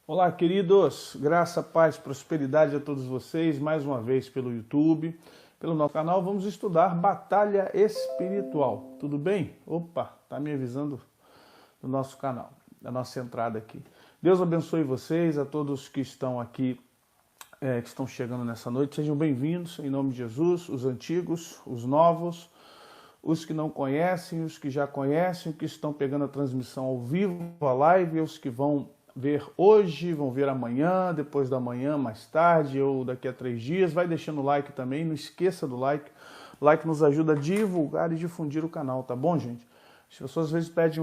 Olá, queridos. Graça, paz, prosperidade a todos vocês, mais uma vez pelo YouTube, pelo nosso canal. Vamos estudar batalha espiritual. Tudo bem? Opa, tá me avisando do nosso canal, da nossa entrada aqui. Deus abençoe vocês, a todos que estão aqui, que estão chegando nessa noite. Sejam bem-vindos, em nome de Jesus, os antigos, os novos, os que não conhecem, os que já conhecem, os que estão pegando a transmissão ao vivo, a live, os que vão ver hoje, vão ver amanhã, depois da manhã, mais tarde, ou daqui a 3 dias. Vai deixando o like também, não esqueça do like. O like nos ajuda a divulgar e difundir o canal, tá bom, gente? As pessoas às vezes pedem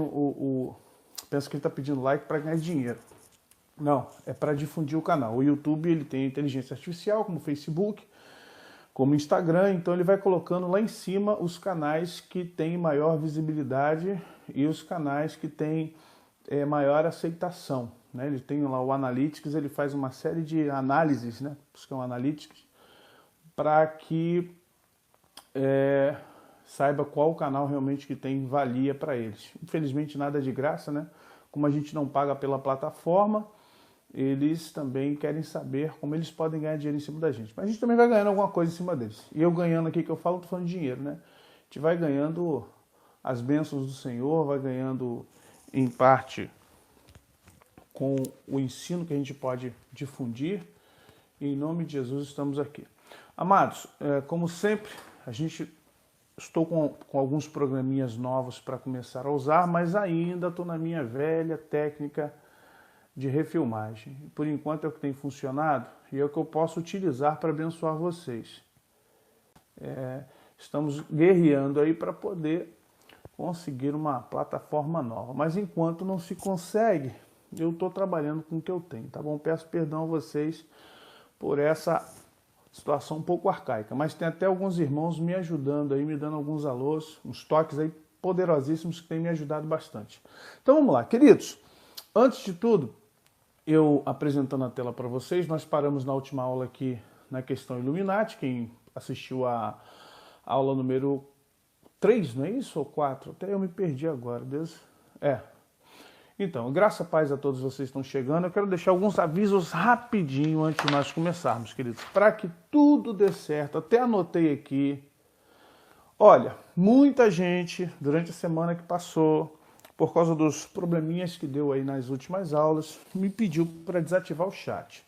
pensam que ele está pedindo like para ganhar dinheiro. Não, é para difundir o canal. O YouTube ele tem inteligência artificial, como o Facebook, como o Instagram, então ele vai colocando lá em cima os canais que têm maior visibilidade e os canais que têm maior aceitação. Né? Ele tem lá o Analytics, ele faz uma série de análises, né? Busca um Analytics, para que saiba qual canal realmente que tem valia para eles. Infelizmente nada de graça, né? Como a gente não paga pela plataforma, eles também querem saber como eles podem ganhar dinheiro em cima da gente. Mas a gente também vai ganhando alguma coisa em cima deles. E eu ganhando aqui, que eu falo, estou falando de dinheiro, né? A gente vai ganhando as bênçãos do Senhor, vai ganhando em parte com o ensino que a gente pode difundir. E em nome de Jesus estamos aqui. Amados, como sempre, estou com alguns programinhas novos para começar a usar, mas ainda estou na minha velha técnica de refilmagem. Por enquanto é o que tem funcionado e é o que eu posso utilizar para abençoar vocês. Estamos guerreando aí para poder conseguir uma plataforma nova. Mas enquanto não se consegue, eu estou trabalhando com o que eu tenho, tá bom? Peço perdão a vocês por essa situação um pouco arcaica, mas tem até alguns irmãos me ajudando aí, me dando alguns alôs, uns toques aí poderosíssimos que têm me ajudado bastante. Então vamos lá, queridos. Antes de tudo, eu apresentando a tela para vocês, nós paramos na última aula aqui na questão Illuminati. Quem assistiu a aula número 3, não é isso? Ou 4? Até eu me perdi agora. Deus. Então, graça e paz a todos vocês que estão chegando. Eu quero deixar alguns avisos rapidinho antes de nós começarmos, queridos, para que tudo dê certo. Até anotei aqui. Olha, muita gente, durante a semana que passou, por causa dos probleminhas que deu aí nas últimas aulas, me pediu para desativar o chat.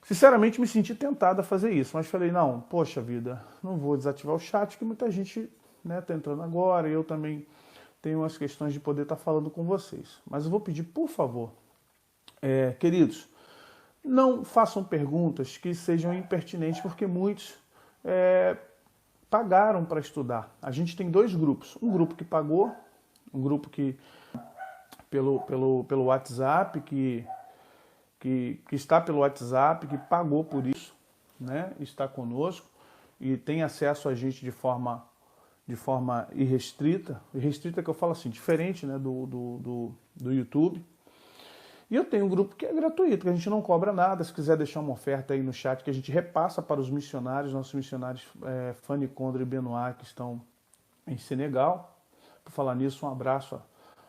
Sinceramente, me senti tentado a fazer isso, mas falei, não, poxa vida, não vou desativar o chat, que muita gente está entrando agora, e eu também tenho as questões de poder estar falando com vocês. Mas eu vou pedir, por favor, queridos, não façam perguntas que sejam impertinentes, porque muitos pagaram para estudar. A gente tem 2 grupos, um grupo que pagou, um grupo que pelo WhatsApp, que está pelo WhatsApp, que pagou por isso, né? Está conosco e tem acesso a gente de forma irrestrita. Irrestrita que eu falo assim, diferente, né, do YouTube. E eu tenho um grupo que é gratuito, que a gente não cobra nada. Se quiser deixar uma oferta aí no chat, que a gente repassa para os missionários, nossos missionários Fanny Condra e Benoit, que estão em Senegal. Por falar nisso, um abraço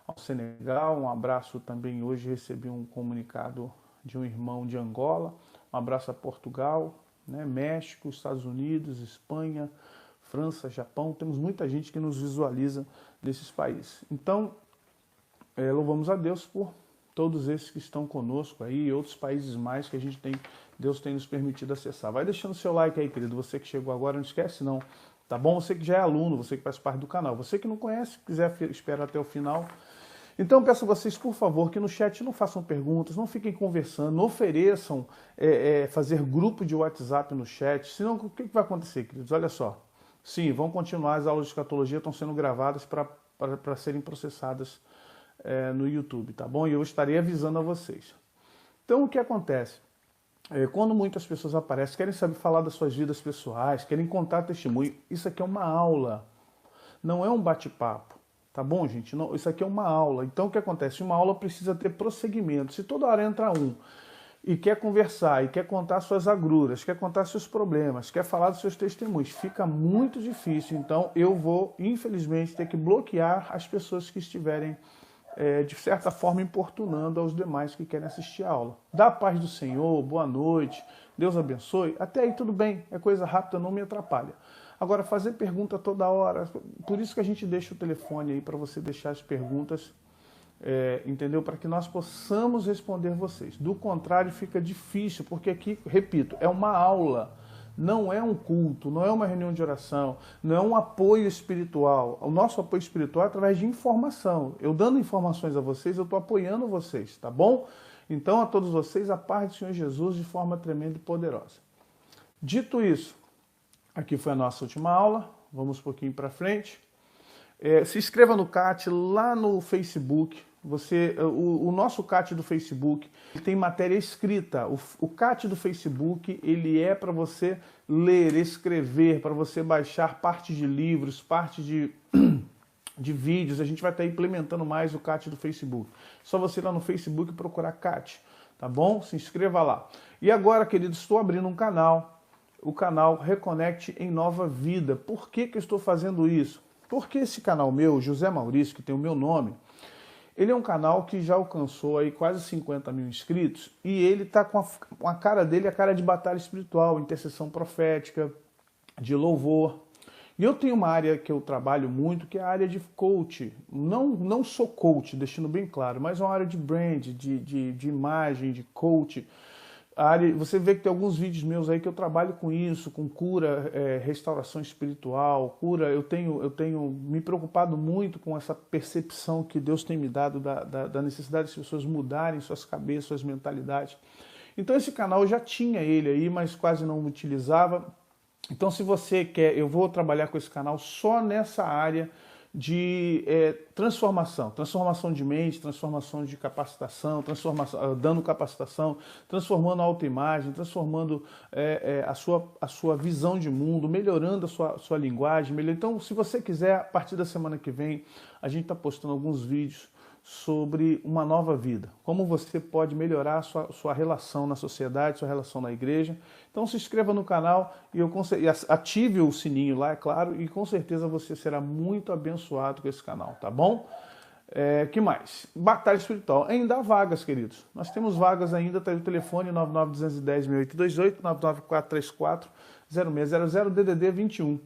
ao Senegal, um abraço também, hoje recebi um comunicado de um irmão de Angola, um abraço a Portugal, né, México, Estados Unidos, Espanha, França, Japão. Temos muita gente que nos visualiza nesses países. Então, louvamos a Deus por todos esses que estão conosco aí e outros países mais que Deus tem nos permitido acessar. Vai deixando seu like aí, querido. Você que chegou agora, não esquece não. Tá bom? Você que já é aluno, você que faz parte do canal. Você que não conhece, quiser esperar até o final. Então peço a vocês, por favor, que no chat não façam perguntas, não fiquem conversando, não ofereçam fazer grupo de WhatsApp no chat. Senão, o que vai acontecer, queridos? Olha só. Sim, vão continuar, as aulas de escatologia estão sendo gravadas para serem processadas no YouTube, tá bom? E eu estarei avisando a vocês. Então o que acontece? Quando muitas pessoas aparecem, querem saber falar das suas vidas pessoais, querem contar testemunho, isso aqui é uma aula, não é um bate-papo, tá bom, gente? Não, isso aqui é uma aula. Então o que acontece? Uma aula precisa ter prosseguimento. Se toda hora entra um e quer conversar, e quer contar suas agruras, quer contar seus problemas, quer falar dos seus testemunhos, fica muito difícil. Então eu vou, infelizmente, ter que bloquear as pessoas que estiverem de certa forma, importunando aos demais que querem assistir a aula. Dá a paz do Senhor, boa noite, Deus abençoe, até aí tudo bem, é coisa rápida, não me atrapalha. Agora, fazer pergunta toda hora, por isso que a gente deixa o telefone aí para você deixar as perguntas, entendeu? Para que nós possamos responder vocês. Do contrário, fica difícil, porque aqui, repito, é uma aula, não é um culto, não é uma reunião de oração, não é um apoio espiritual. O nosso apoio espiritual é através de informação. Eu dando informações a vocês, eu estou apoiando vocês, tá bom? Então, a todos vocês, a paz do Senhor Jesus de forma tremenda e poderosa. Dito isso, aqui foi a nossa última aula, vamos um pouquinho para frente. Se inscreva no CAT lá no Facebook. O nosso CAT do Facebook tem matéria escrita. O CAT do Facebook ele é para você ler, escrever, para você baixar parte de livros, parte de vídeos. A gente vai estar implementando mais o CAT do Facebook. Só você ir lá no Facebook e procurar CAT, tá bom? Se inscreva lá. E agora, queridos, estou abrindo um canal, o canal Reconecte em Nova Vida. Por que que eu estou fazendo isso? Porque esse canal meu, José Maurício, que tem o meu nome, ele é um canal que já alcançou aí quase 50 mil inscritos e ele está com a cara dele, a cara de batalha espiritual, intercessão profética, de louvor. E eu tenho uma área que eu trabalho muito, que é a área de coach. Não sou coach, deixando bem claro, mas uma área de brand, de imagem, de coach. Você vê que tem alguns vídeos meus aí que eu trabalho com isso, com cura, restauração espiritual, cura. Eu tenho me preocupado muito com essa percepção que Deus tem me dado da necessidade das pessoas mudarem suas cabeças, suas mentalidades. Então esse canal eu já tinha ele aí, mas quase não utilizava. Então se você quer, eu vou trabalhar com esse canal só nessa área de transformação de mente, transformação de capacitação, dando capacitação, transformando a autoimagem, transformando a sua visão de mundo, melhorando a sua linguagem. Então, se você quiser, a partir da semana que vem, a gente está postando alguns vídeos sobre uma nova vida, como você pode melhorar a sua relação na sociedade, sua relação na igreja. Então se inscreva no canal e ative o sininho lá, é claro, e com certeza você será muito abençoado com esse canal, tá bom? Que mais? Batalha espiritual. Ainda há vagas, queridos. Nós temos vagas ainda, tá aí o telefone 99210-6828, 99434-0600, DDD 21.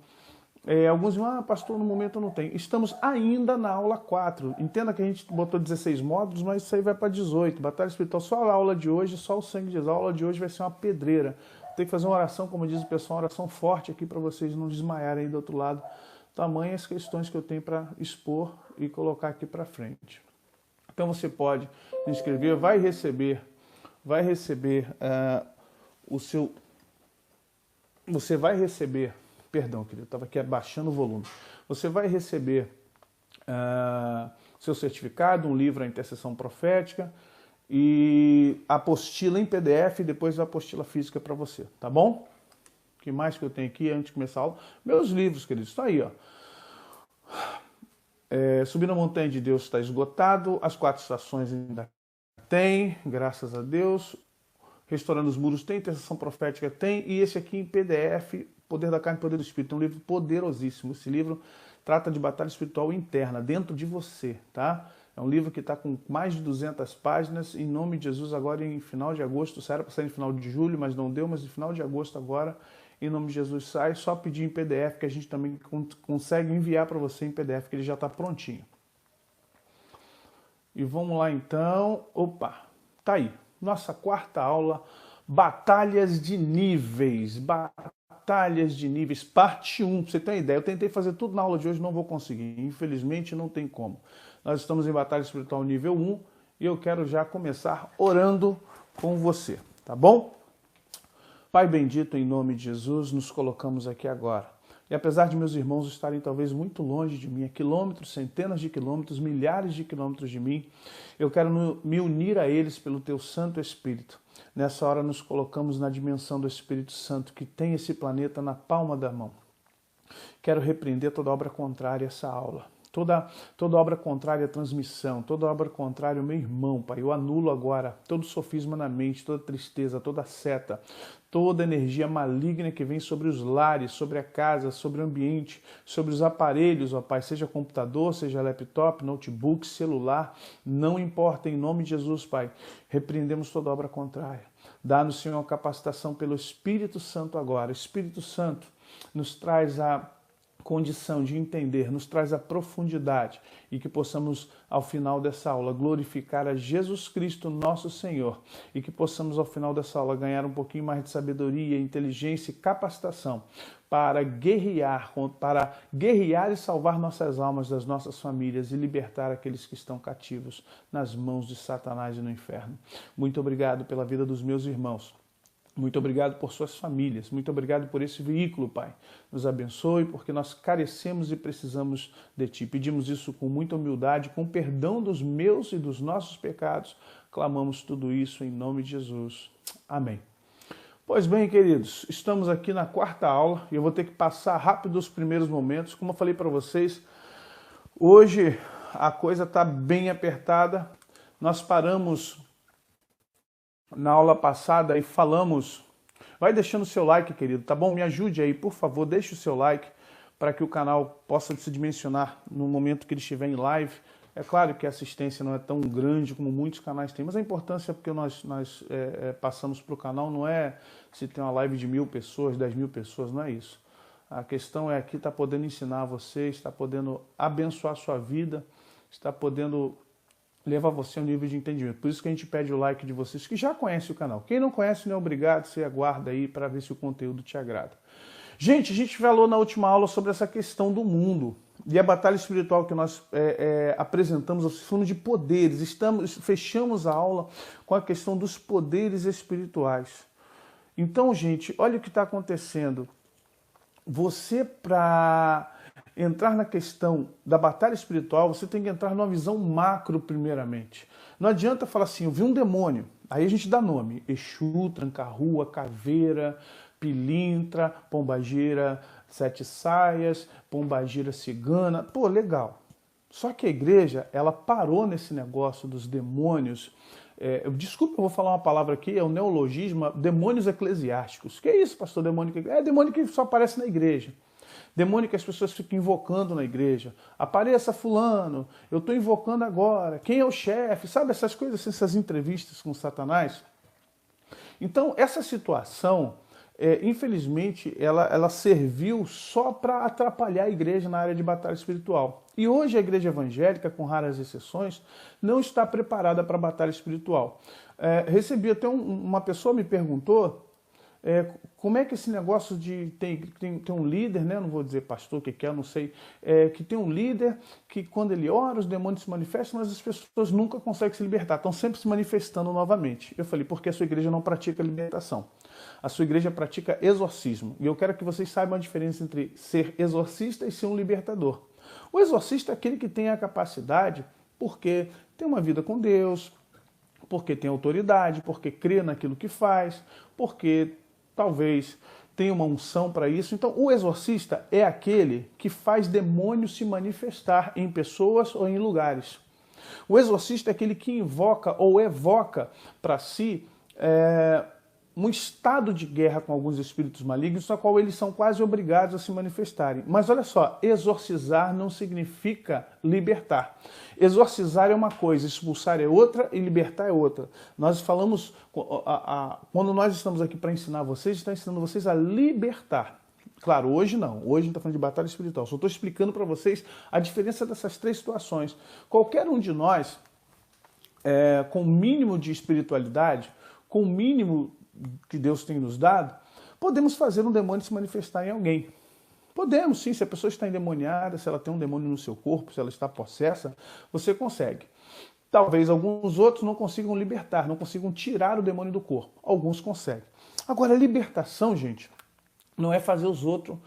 Alguns dizem, pastor, no momento eu não tenho. Estamos ainda na aula 4. Entenda que a gente botou 16 módulos, mas isso aí vai para 18. Batalha espiritual, só a aula de hoje, só o sangue de Jesus. A aula de hoje vai ser uma pedreira. Tem que fazer uma oração, como diz o pessoal, uma oração forte aqui para vocês não desmaiarem aí do outro lado. Tamanhas questões que eu tenho para expor e colocar aqui para frente. Então você pode se inscrever, vai receber o seu... Você vai receber... Perdão, querido, eu estava aqui abaixando o volume. Você vai receber seu certificado, um livro, a intercessão profética, e a apostila em PDF e depois a apostila física para você, tá bom? O que mais que eu tenho aqui antes de começar a aula? Meus livros, queridos, está aí, ó. Subir na Montanha de Deus está esgotado, as 4 estações ainda tem, graças a Deus. Restaurando os Muros tem, intercessão profética tem, e esse aqui em PDF, Poder da Carne e Poder do Espírito, é um livro poderosíssimo. Esse livro trata de batalha espiritual interna, dentro de você, tá? É um livro que está com mais de 200 páginas, em nome de Jesus, agora em final de agosto, era para sair em final de julho, mas não deu, mas em final de agosto agora, em nome de Jesus sai, só pedir em PDF, que a gente também consegue enviar para você em PDF, que ele já está prontinho. E vamos lá então, tá aí, nossa 4ª aula, Batalhas de Níveis, Batalhas de Níveis, parte 1, pra você ter uma ideia. Eu tentei fazer tudo na aula de hoje, não vou conseguir. Infelizmente, não tem como. Nós estamos em Batalha Espiritual nível 1 e eu quero já começar orando com você, tá bom? Pai bendito, em nome de Jesus, nos colocamos aqui agora. E apesar de meus irmãos estarem talvez muito longe de mim, a quilômetros, centenas de quilômetros, milhares de quilômetros de mim, eu quero me unir a eles pelo Teu Santo Espírito. Nessa hora nos colocamos na dimensão do Espírito Santo, que tem esse planeta na palma da mão. Quero repreender toda obra contrária a essa aula. Toda obra contrária à transmissão, toda obra contrária ao meu irmão, Pai, eu anulo agora todo sofisma na mente, toda tristeza, toda seta, toda energia maligna que vem sobre os lares, sobre a casa, sobre o ambiente, sobre os aparelhos, ó Pai, seja computador, seja laptop, notebook, celular, não importa, em nome de Jesus, Pai, repreendemos toda obra contrária. Dá-nos, Senhor, capacitação pelo Espírito Santo agora. O Espírito Santo nos traz a condição de entender, nos traz a profundidade e que possamos, ao final dessa aula, glorificar a Jesus Cristo, nosso Senhor, e que possamos, ao final dessa aula, ganhar um pouquinho mais de sabedoria, inteligência e capacitação para guerrear e salvar nossas almas das nossas famílias e libertar aqueles que estão cativos nas mãos de Satanás e no inferno. Muito obrigado pela vida dos meus irmãos. Muito obrigado por suas famílias, muito obrigado por esse veículo, Pai. Nos abençoe, porque nós carecemos e precisamos de Ti. Pedimos isso com muita humildade, com perdão dos meus e dos nossos pecados. Clamamos tudo isso em nome de Jesus. Amém. Pois bem, queridos, estamos aqui na quarta aula e eu vou ter que passar rápido os primeiros momentos. Como eu falei para vocês, hoje a coisa está bem apertada. Nós paramos na aula passada e falamos, vai deixando o seu like, querido, tá bom? Me ajude aí, por favor, deixe o seu like para que o canal possa se dimensionar no momento que ele estiver em live. É claro que a assistência não é tão grande como muitos canais têm, mas a importância porque nós passamos para o canal não é se tem uma live de 1000 pessoas, 10.000 pessoas, não é isso. A questão é aqui, está podendo ensinar você, está podendo abençoar a sua vida, está podendo levar você a um nível de entendimento. Por isso que a gente pede o like de vocês que já conhecem o canal. Quem não conhece, não é obrigado, você aguarda aí para ver se o conteúdo te agrada. Gente, a gente falou na última aula sobre essa questão do mundo e a batalha espiritual que nós apresentamos, falando de poderes. Fechamos a aula com a questão dos poderes espirituais. Então, gente, olha o que está acontecendo. Você, para entrar na questão da batalha espiritual, você tem que entrar numa visão macro primeiramente. Não adianta falar assim, eu vi um demônio, aí a gente dá nome, Exu, Tranca-Rua, Caveira, Pilintra, Pombagira, Sete Saias, Pombagira Cigana, pô, legal. Só que a igreja, ela parou nesse negócio dos demônios, desculpa, eu vou falar uma palavra aqui, é o neologismo, demônios eclesiásticos. Que é isso, pastor, demônio? É demônio que só aparece na igreja. Demônio que as pessoas ficam invocando na igreja. Apareça fulano, eu estou invocando agora. Quem é o chefe? Sabe essas coisas, essas entrevistas com Satanás? Então, essa situação, infelizmente, ela serviu só para atrapalhar a igreja na área de batalha espiritual. E hoje a igreja evangélica, com raras exceções, não está preparada para a batalha espiritual. Recebi até uma pessoa me perguntou como é que esse negócio de tem um líder, né? Não vou dizer pastor, o que é, não sei, que tem um líder que quando ele ora, os demônios se manifestam, mas as pessoas nunca conseguem se libertar, estão sempre se manifestando novamente. Eu falei, porque a sua igreja não pratica libertação. A sua igreja pratica exorcismo. E eu quero que vocês saibam a diferença entre ser exorcista e ser um libertador. O exorcista é aquele que tem a capacidade, porque tem uma vida com Deus, porque tem autoridade, porque crê naquilo que faz, porque talvez tenha uma unção para isso. Então, o exorcista é aquele que faz demônios se manifestar em pessoas ou em lugares. O exorcista é aquele que invoca ou evoca para si um estado de guerra com alguns espíritos malignos, na qual eles são quase obrigados a se manifestarem. Mas olha só, exorcizar não significa libertar. Exorcizar é uma coisa, expulsar é outra e libertar é outra. Nós falamos, quando nós estamos aqui para ensinar vocês, está ensinando vocês a libertar. Claro, hoje não. Hoje a gente está falando de batalha espiritual. Só estou explicando para vocês a diferença dessas três situações. Qualquer um de nós, com o mínimo de espiritualidade, com o mínimo que Deus tem nos dado, podemos fazer um demônio se manifestar em alguém. Podemos, sim. Se a pessoa está endemoniada, se ela tem um demônio no seu corpo, se ela está possessa, você consegue. Talvez alguns outros não consigam libertar, não consigam tirar o demônio do corpo. Alguns conseguem. Agora, a libertação, gente, não é fazer os outros,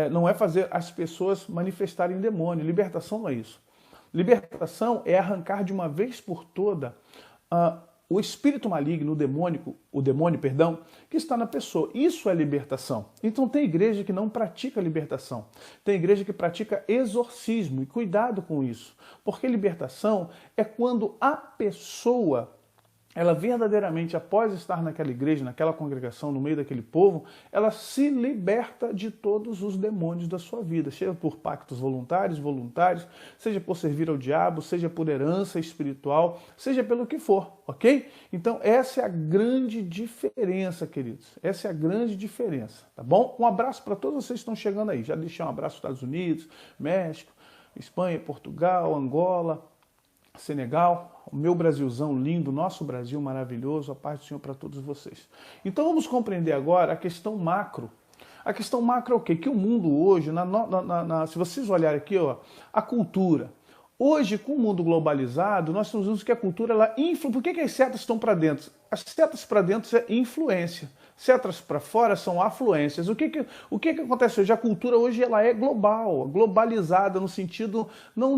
não é fazer as pessoas manifestarem demônio. Libertação não é isso. Libertação é arrancar de uma vez por toda o espírito maligno, o demônio, perdão, que está na pessoa. Isso é libertação. Então tem igreja que não pratica libertação. Tem igreja que pratica exorcismo. E cuidado com isso. Porque libertação é quando a pessoa, ela verdadeiramente, após estar naquela igreja, naquela congregação, no meio daquele povo, ela se liberta de todos os demônios da sua vida, seja por pactos voluntários, seja por servir ao diabo, seja por herança espiritual, seja pelo que for, ok? Então essa é a grande diferença, queridos. Essa é a grande diferença, tá bom? Um abraço para todos vocês que estão chegando aí. Já deixei um abraço para os Estados Unidos, México, Espanha, Portugal, Angola, Senegal, o meu Brasilzão lindo, nosso Brasil maravilhoso, a paz do Senhor para todos vocês. Então vamos compreender agora a questão macro. A questão macro é o quê? Que o mundo hoje, se vocês olharem aqui, ó, a cultura. Hoje, com o mundo globalizado, nós estamos vendo que a cultura, ela influi. Por que as setas estão para dentro? As setas para dentro é influência. Setas para fora são afluências. O que acontece hoje? A cultura hoje ela é global, globalizada no sentido não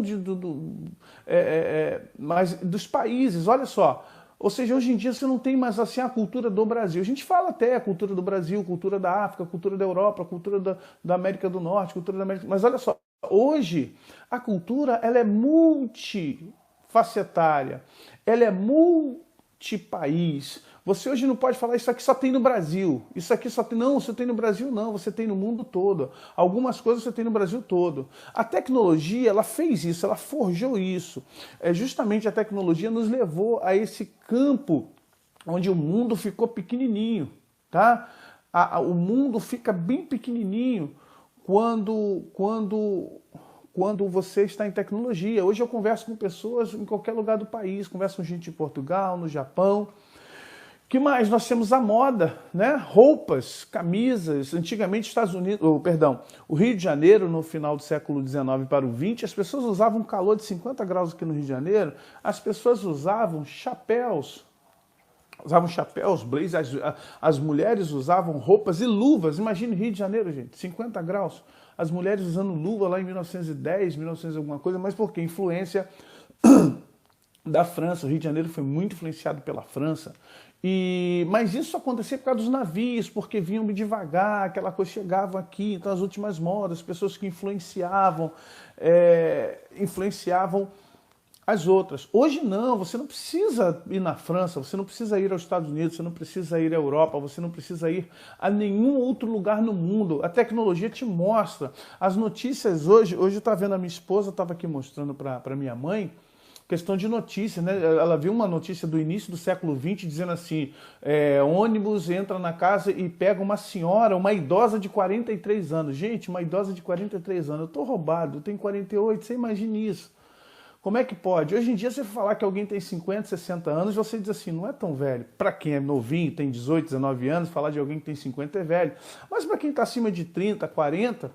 mas dos países. Olha só. Ou seja, hoje em dia você não tem mais assim a cultura do Brasil. A gente fala até a cultura do Brasil, cultura da África, cultura da Europa, cultura da América do Norte, cultura da América... Mas olha só, hoje a cultura ela é multifacetária, ela é multipaís. Você hoje não pode falar isso aqui só tem no Brasil, isso aqui só tem... Não, você tem no Brasil não, você tem no mundo todo. Algumas coisas você tem no Brasil todo. A tecnologia, ela fez isso, ela forjou isso. Justamente a tecnologia nos levou a esse campo onde o mundo ficou pequenininho, tá? O mundo fica bem pequenininho quando você está em tecnologia. Hoje eu converso com pessoas em qualquer lugar do país, converso com gente em Portugal, no Japão. Que mais? Nós temos a moda, né? Roupas, camisas. Antigamente, o Rio de Janeiro, no final do século XIX para o XX, as pessoas usavam calor de 50 graus aqui no Rio de Janeiro, as pessoas usavam chapéus, blazers, as mulheres usavam roupas e luvas. Imagine Rio de Janeiro, gente, 50 graus. As mulheres usando luva lá em 1910, 1900 alguma coisa, mas por quê? Influência da França. O Rio de Janeiro foi muito influenciado pela França. Mas isso acontecia por causa dos navios, porque vinham devagar, aquela coisa chegava aqui, então as últimas modas, pessoas que influenciavam as outras. Hoje não, você não precisa ir na França, você não precisa ir aos Estados Unidos, você não precisa ir à Europa, você não precisa ir a nenhum outro lugar no mundo. A tecnologia te mostra. As notícias hoje eu estava vendo a minha esposa, estava aqui mostrando para minha mãe, questão de notícia, né? Ela viu uma notícia do início do século XX dizendo assim, ônibus entra na casa e pega uma senhora, uma idosa de 43 anos. Gente, uma idosa de 43 anos, eu tô roubado, eu tenho 48, você imagine isso. Como é que pode? Hoje em dia, você falar que alguém tem 50, 60 anos, você diz assim, não é tão velho. Para quem é novinho, tem 18, 19 anos, falar de alguém que tem 50 é velho. Mas para quem está acima de 30, 40...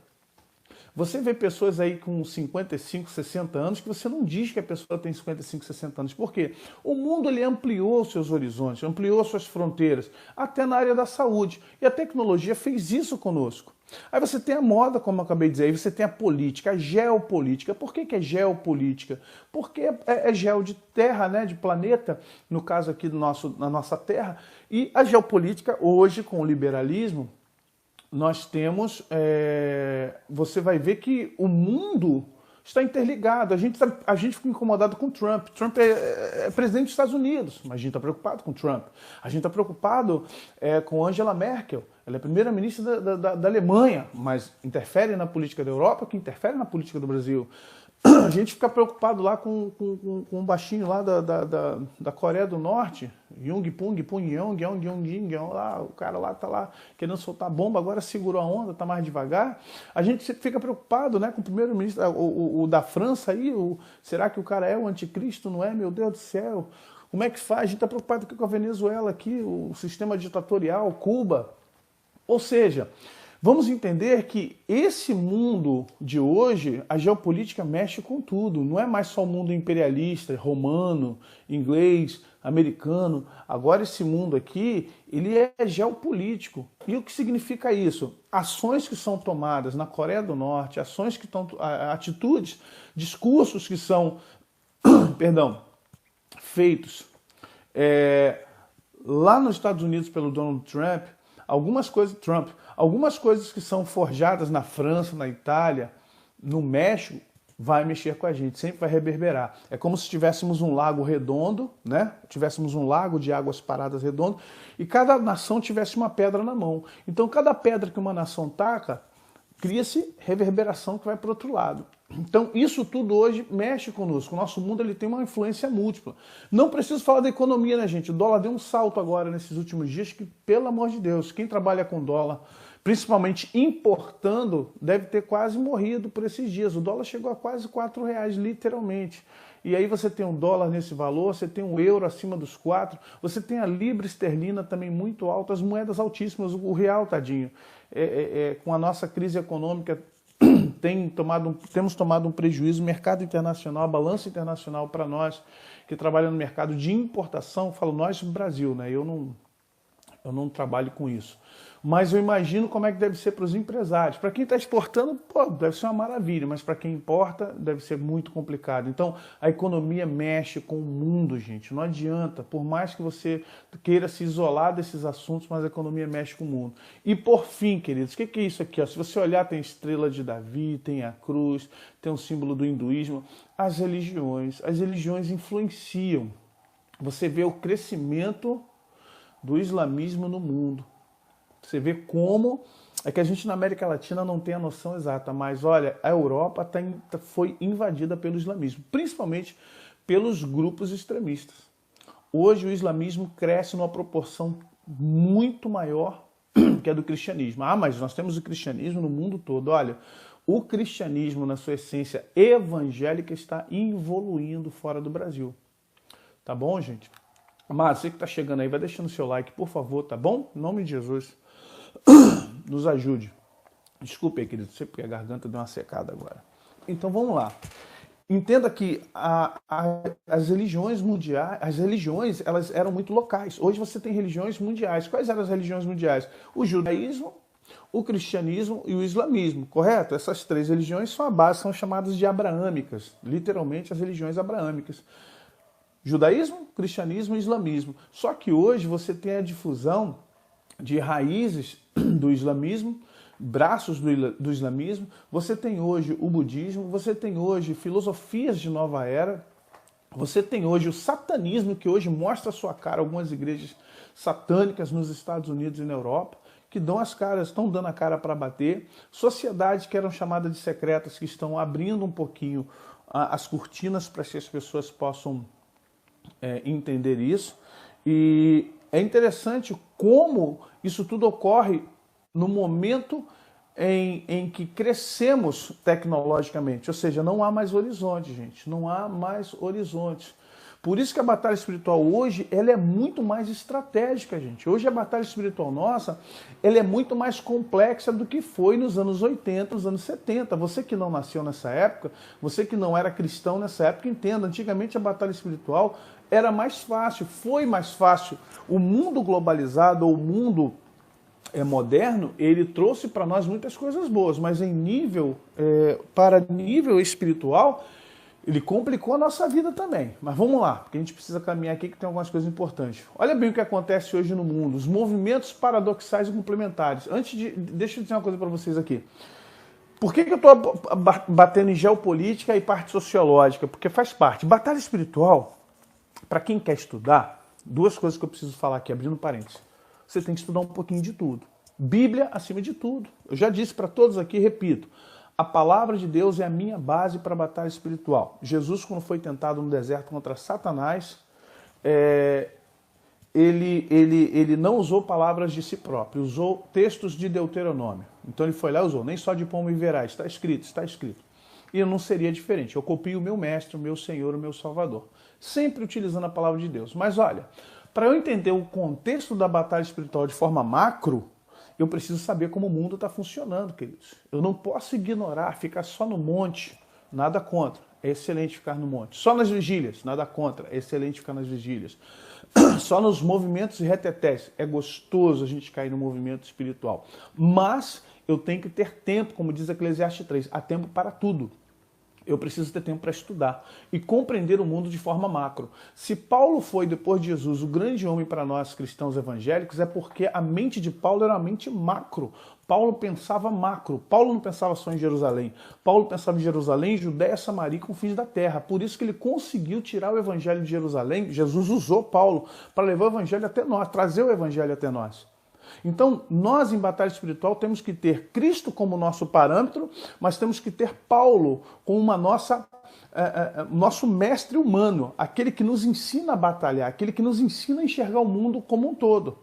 Você vê pessoas aí com 55, 60 anos que você não diz que a pessoa tem 55, 60 anos. Por quê? O mundo ele ampliou os seus horizontes, ampliou as suas fronteiras, até na área da saúde. E a tecnologia fez isso conosco. Aí você tem a moda, como eu acabei de dizer, aí você tem a política, a geopolítica. Por que é geopolítica? Porque é geo de terra, né, de planeta, no caso aqui na nossa terra. E a geopolítica hoje, com o liberalismo, nós temos, você vai ver que o mundo está interligado. A gente fica incomodado com Trump. Trump é presidente dos Estados Unidos, mas a gente está preocupado com Trump. A gente está preocupado com Angela Merkel. Ela é primeira-ministra da Alemanha, mas interfere na política da Europa, que interfere na política do Brasil. A gente fica preocupado lá com um baixinho lá da Coreia do Norte, Jung Pung Pyongyang, lá, o cara lá tá lá querendo soltar bomba, agora segurou a onda, tá mais devagar. A gente fica preocupado, né, com o primeiro-ministro, o da França aí, será que o cara é o anticristo, não é? Meu Deus do céu, como é que faz? A gente tá preocupado com a Venezuela aqui, o sistema ditatorial, Cuba. Ou seja, vamos entender que esse mundo de hoje, a geopolítica mexe com tudo. Não é mais só o mundo imperialista, romano, inglês, americano. Agora esse mundo aqui, ele é geopolítico. E o que significa isso? Ações que são tomadas na Coreia do Norte, ações que estão, atitudes, discursos que são, feitos Lá nos Estados Unidos, pelo Donald Trump, algumas coisas que são forjadas na França, na Itália, no México, vai mexer com a gente, sempre vai reverberar. É como se tivéssemos um lago redondo, né? Tivéssemos um lago de águas paradas redondo e cada nação tivesse uma pedra na mão. Então, cada pedra que uma nação taca, cria-se reverberação que vai para o outro lado. Então, isso tudo hoje mexe conosco. O nosso mundo ele tem uma influência múltipla. Não preciso falar da economia, né, gente? O dólar deu um salto agora nesses últimos dias que, pelo amor de Deus, quem trabalha com dólar, principalmente importando, deve ter quase morrido por esses dias. O dólar chegou a quase R$4, literalmente. E aí você tem um dólar nesse valor, você tem um euro acima dos 4, você tem a libra esterlina também muito alta, as moedas altíssimas, o real, tadinho. Com a nossa crise econômica, temos tomado um prejuízo. O mercado internacional, a balança internacional para nós, que trabalham no mercado de importação, falo nós do Brasil, né? Eu não trabalho com isso. Mas eu imagino como é que deve ser para os empresários. Para quem está exportando, pô, deve ser uma maravilha, mas para quem importa, deve ser muito complicado. Então, a economia mexe com o mundo, gente. Não adianta, por mais que você queira se isolar desses assuntos, mas a economia mexe com o mundo. E por fim, queridos, o que é isso aqui? Ó? Se você olhar, tem a estrela de Davi, tem a cruz, tem um símbolo do hinduísmo. As religiões influenciam. Você vê o crescimento do islamismo no mundo. Você vê como é que a gente na América Latina não tem a noção exata, mas olha, a Europa foi invadida pelo islamismo, principalmente pelos grupos extremistas. Hoje o islamismo cresce numa proporção muito maior que a do cristianismo. Ah, mas nós temos o cristianismo no mundo todo. Olha, o cristianismo na sua essência evangélica está evoluindo fora do Brasil. Tá bom, gente? Mas você que está chegando aí, vai deixando o seu like, por favor, tá bom? Em nome de Jesus, nos ajude. Desculpe aí, querido, sei porque a garganta deu uma secada agora. Então vamos lá. Entenda que as religiões mundiais, elas eram muito locais. Hoje você tem religiões mundiais. Quais eram as religiões mundiais? O judaísmo, o cristianismo e o islamismo, correto? Essas três religiões são a base, são chamadas de abraâmicas, literalmente as religiões abraâmicas. Judaísmo, cristianismo e islamismo. Só que hoje você tem a difusão de raízes do islamismo, braços do islamismo. Você tem hoje o budismo, você tem hoje filosofias de nova era, você tem hoje o satanismo, que hoje mostra a sua cara, algumas igrejas satânicas nos Estados Unidos e na Europa, que estão dando a cara para bater. Sociedades que eram chamadas de secretas, que estão abrindo um pouquinho as cortinas para que as pessoas possam entender isso. E é interessante como isso tudo ocorre no momento em que crescemos tecnologicamente, ou seja, não há mais horizonte, gente, não há mais horizontes. Por isso que a batalha espiritual hoje, ela é muito mais estratégica, gente. Hoje a batalha espiritual nossa, ela é muito mais complexa do que foi nos anos 80, nos anos 70. Você que não nasceu nessa época, você que não era cristão nessa época, entenda, antigamente a batalha espiritual era mais fácil, foi mais fácil. O mundo globalizado, ou o mundo moderno, ele trouxe para nós muitas coisas boas, mas para nível espiritual, ele complicou a nossa vida também. Mas vamos lá, porque a gente precisa caminhar aqui que tem algumas coisas importantes. Olha bem o que acontece hoje no mundo, os movimentos paradoxais e complementares. Deixa eu dizer uma coisa para vocês aqui. Por que eu estou batendo em geopolítica e parte sociológica? Porque faz parte. Batalha espiritual, para quem quer estudar, duas coisas que eu preciso falar aqui, abrindo parênteses. Você tem que estudar um pouquinho de tudo. Bíblia acima de tudo. Eu já disse para todos aqui, repito, a palavra de Deus é a minha base para a batalha espiritual. Jesus, quando foi tentado no deserto contra Satanás, ele não usou palavras de si próprio, usou textos de Deuteronômio. Então ele foi lá e usou, nem só de pão viverás, está escrito, está escrito. E eu não seria diferente, eu copio o meu mestre, o meu Senhor, o meu Salvador. Sempre utilizando a palavra de Deus. Mas olha, para eu entender o contexto da batalha espiritual de forma macro, eu preciso saber como o mundo está funcionando, queridos. Eu não posso ignorar, ficar só no monte, nada contra. É excelente ficar no monte. Só nas vigílias, nada contra. É excelente ficar nas vigílias. Só nos movimentos e retetés. É gostoso a gente cair no movimento espiritual. Mas eu tenho que ter tempo, como diz Eclesiastes 3, há tempo para tudo. Eu preciso ter tempo para estudar e compreender o mundo de forma macro. Se Paulo foi, depois de Jesus, o grande homem para nós cristãos evangélicos, é porque a mente de Paulo era uma mente macro. Paulo pensava macro. Paulo não pensava só em Jerusalém. Paulo pensava em Jerusalém, Judéia, Samaria e confins da terra. Por isso que ele conseguiu tirar o evangelho de Jerusalém. Jesus usou Paulo para levar o evangelho até nós, trazer o evangelho até nós. Então, nós em batalha espiritual temos que ter Cristo como nosso parâmetro, mas temos que ter Paulo como nosso mestre humano, aquele que nos ensina a batalhar, aquele que nos ensina a enxergar o mundo como um todo.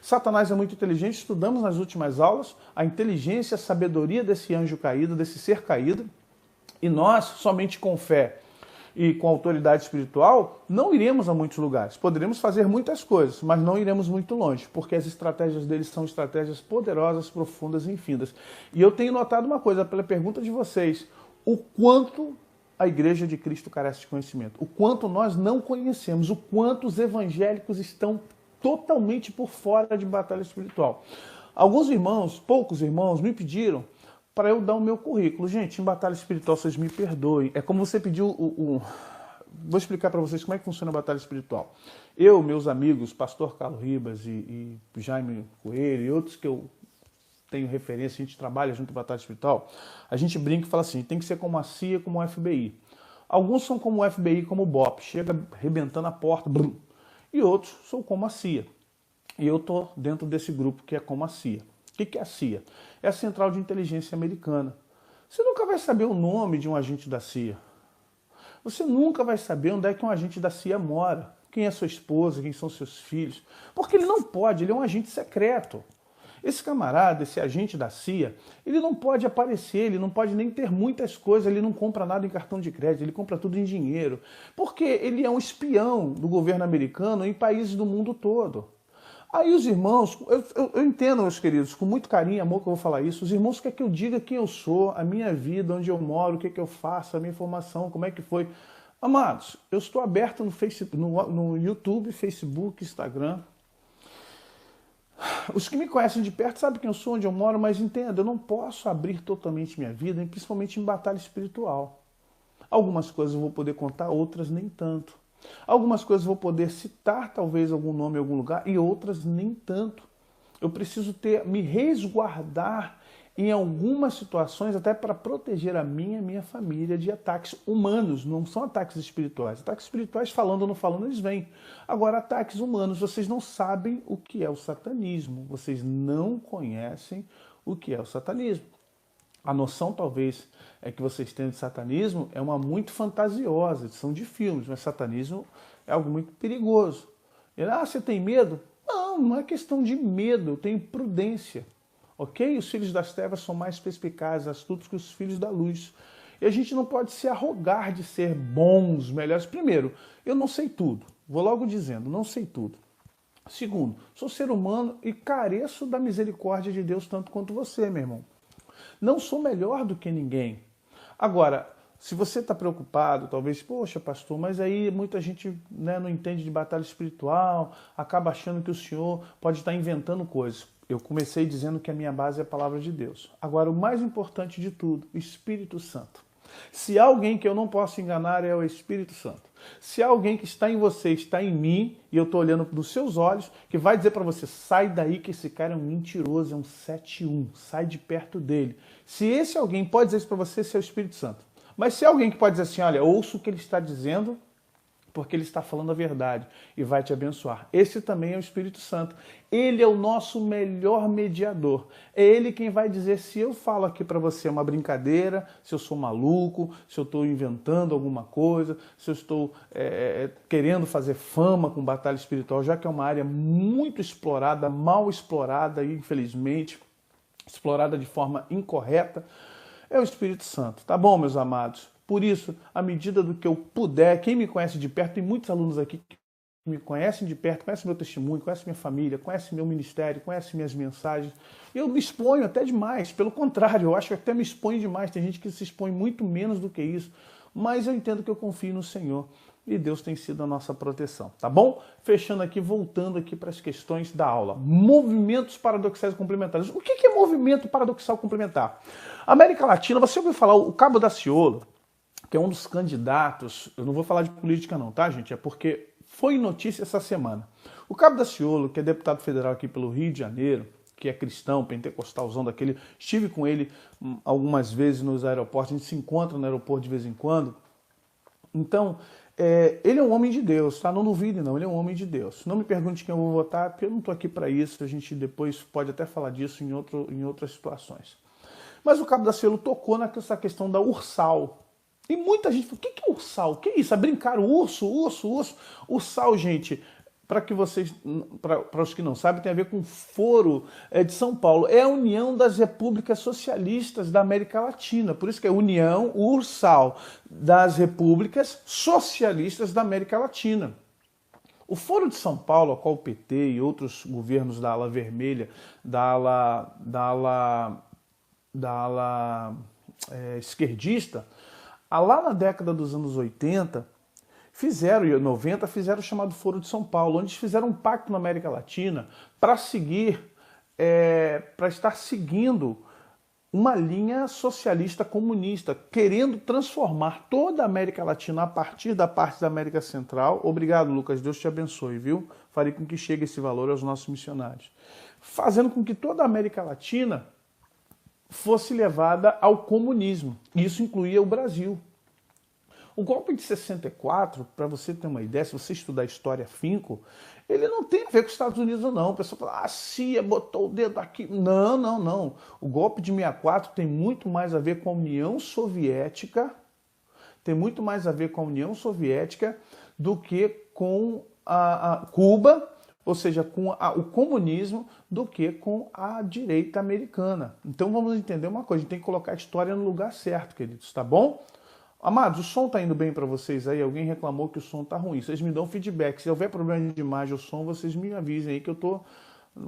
Satanás é muito inteligente, estudamos nas últimas aulas a inteligência, a sabedoria desse anjo caído, desse ser caído, e nós, somente com fé e com autoridade espiritual, não iremos a muitos lugares. Poderemos fazer muitas coisas, mas não iremos muito longe, porque as estratégias deles são estratégias poderosas, profundas e infindas. E eu tenho notado uma coisa, pela pergunta de vocês, o quanto a Igreja de Cristo carece de conhecimento, o quanto nós não conhecemos, o quanto os evangélicos estão totalmente por fora de batalha espiritual. Alguns irmãos, poucos irmãos, me pediram para eu dar o meu currículo. Gente, em batalha espiritual, vocês me perdoem. É como você pediu Vou explicar para vocês como é que funciona a batalha espiritual. Eu, meus amigos, pastor Carlos Ribas e Jaime Coelho e outros que eu tenho referência, a gente trabalha junto com a batalha espiritual, a gente brinca e fala assim, tem que ser como a CIA, como o FBI. Alguns são como o FBI, como o BOP, chega arrebentando a porta, blum, e outros são como a CIA. E eu estou dentro desse grupo que é como a CIA. O que é a CIA? É a Central de Inteligência Americana. Você nunca vai saber o nome de um agente da CIA. Você nunca vai saber onde é que um agente da CIA mora, quem é sua esposa, quem são seus filhos. Porque ele não pode, ele é um agente secreto. Esse camarada, esse agente da CIA, ele não pode aparecer, ele não pode nem ter muitas coisas, ele não compra nada em cartão de crédito, ele compra tudo em dinheiro. Porque ele é um espião do governo americano em países do mundo todo. Aí os irmãos, eu entendo, meus queridos, com muito carinho e amor que eu vou falar isso, os irmãos querem que eu diga quem eu sou, a minha vida, onde eu moro, o que eu faço, a minha formação, como é que foi. Amados, eu estou aberto no Facebook, no YouTube, Facebook, Instagram. Os que me conhecem de perto sabem quem eu sou, onde eu moro, mas entenda, eu não posso abrir totalmente minha vida, principalmente em batalha espiritual. Algumas coisas eu vou poder contar, outras nem tanto. Algumas coisas eu vou poder citar, talvez, algum nome em algum lugar, e outras nem tanto. Eu preciso me resguardar em algumas situações, até para proteger a minha família de ataques humanos, não são ataques espirituais. Ataques espirituais, falando ou não falando, eles vêm. Agora, ataques humanos, vocês não sabem o que é o satanismo, vocês não conhecem o que é o satanismo. A noção, talvez, que vocês têm de satanismo é uma muito fantasiosa, são de filmes, mas satanismo é algo muito perigoso. Você tem medo? Não, não é questão de medo, eu tenho prudência. Ok? Os filhos das trevas são mais perspicazes, astutos que os filhos da luz. E a gente não pode se arrogar de ser bons, melhores. Primeiro, eu não sei tudo. Vou logo dizendo, não sei tudo. Segundo, sou ser humano e careço da misericórdia de Deus tanto quanto você, meu irmão. Não sou melhor do que ninguém. Agora, se você está preocupado, talvez, poxa, pastor, mas aí muita gente não entende de batalha espiritual, acaba achando que o senhor pode estar inventando coisas. Eu comecei dizendo que a minha base é a palavra de Deus. Agora, o mais importante de tudo, o Espírito Santo. Se há alguém que eu não posso enganar, é o Espírito Santo. Se há alguém que está em você, está em mim, e eu estou olhando nos seus olhos, que vai dizer para você, sai daí que esse cara é um mentiroso, é um 71, sai de perto dele. Se esse alguém pode dizer isso para você, esse é o Espírito Santo. Mas se há alguém que pode dizer assim, olha, ouça o que ele está dizendo, porque ele está falando a verdade e vai te abençoar. Esse também é o Espírito Santo. Ele é o nosso melhor mediador. É ele quem vai dizer se eu falo aqui para você uma brincadeira, se eu sou maluco, se eu estou inventando alguma coisa, se eu estou querendo fazer fama com batalha espiritual, já que é uma área muito explorada, mal explorada, infelizmente, explorada de forma incorreta. É o Espírito Santo. Tá bom, meus amados? Por isso, à medida do que eu puder, quem me conhece de perto, tem muitos alunos aqui que me conhecem de perto, conhecem meu testemunho, conhecem minha família, conhecem meu ministério, conhecem minhas mensagens. Eu me exponho até demais, pelo contrário, eu acho que até me exponho demais. Tem gente que se expõe muito menos do que isso, mas eu entendo que eu confio no Senhor e Deus tem sido a nossa proteção, tá bom? Fechando aqui, voltando aqui para as questões da aula. Movimentos paradoxais complementares. O que é movimento paradoxal complementar? América Latina, você ouviu falar o Cabo Daciolo, que é um dos candidatos, eu não vou falar de política não, tá, gente? É porque foi notícia essa semana. O Cabo Daciolo, que é deputado federal aqui pelo Rio de Janeiro, que é cristão, pentecostalzão daquele, estive com ele algumas vezes nos aeroportos, a gente se encontra no aeroporto de vez em quando. Então, ele é um homem de Deus, tá? Não duvide não, ele é um homem de Deus. Não me pergunte quem eu vou votar, porque eu não estou aqui para isso, a gente depois pode até falar disso em outras situações. Mas o Cabo Daciolo tocou nessa questão da Ursal. E muita gente falou, o que é Ursal? O que é isso? É brincar o urso? Ursal, gente, para os que não sabem, tem a ver com o Foro de São Paulo. É a União das Repúblicas Socialistas da América Latina. Por isso que é União Ursal das Repúblicas Socialistas da América Latina. O Foro de São Paulo, a qual o PT e outros governos da ala vermelha, da ala esquerdista, lá na década dos anos 80, fizeram o chamado Foro de São Paulo, onde fizeram um pacto na América Latina para estar seguindo uma linha socialista comunista, querendo transformar toda a América Latina a partir da parte da América Central. Obrigado, Lucas, Deus te abençoe, viu? Farei com que chegue esse valor aos nossos missionários. Fazendo com que toda a América Latina fosse levada ao comunismo. Isso incluía o Brasil. O golpe de 64, para você ter uma ideia, se você estudar história afinco, ele não tem a ver com os Estados Unidos, não. O pessoal fala, a CIA botou o dedo aqui. Não, não, não. O golpe de 64 tem muito mais a ver com a União Soviética, do que com a Cuba, ou seja, com o comunismo, do que com a direita americana. Então vamos entender uma coisa, a gente tem que colocar a história no lugar certo, queridos, tá bom? Amados, o som tá indo bem para vocês aí? Alguém reclamou que o som tá ruim. Vocês me dão feedback. Se houver problema de imagem ou som, vocês me avisem aí que eu tô...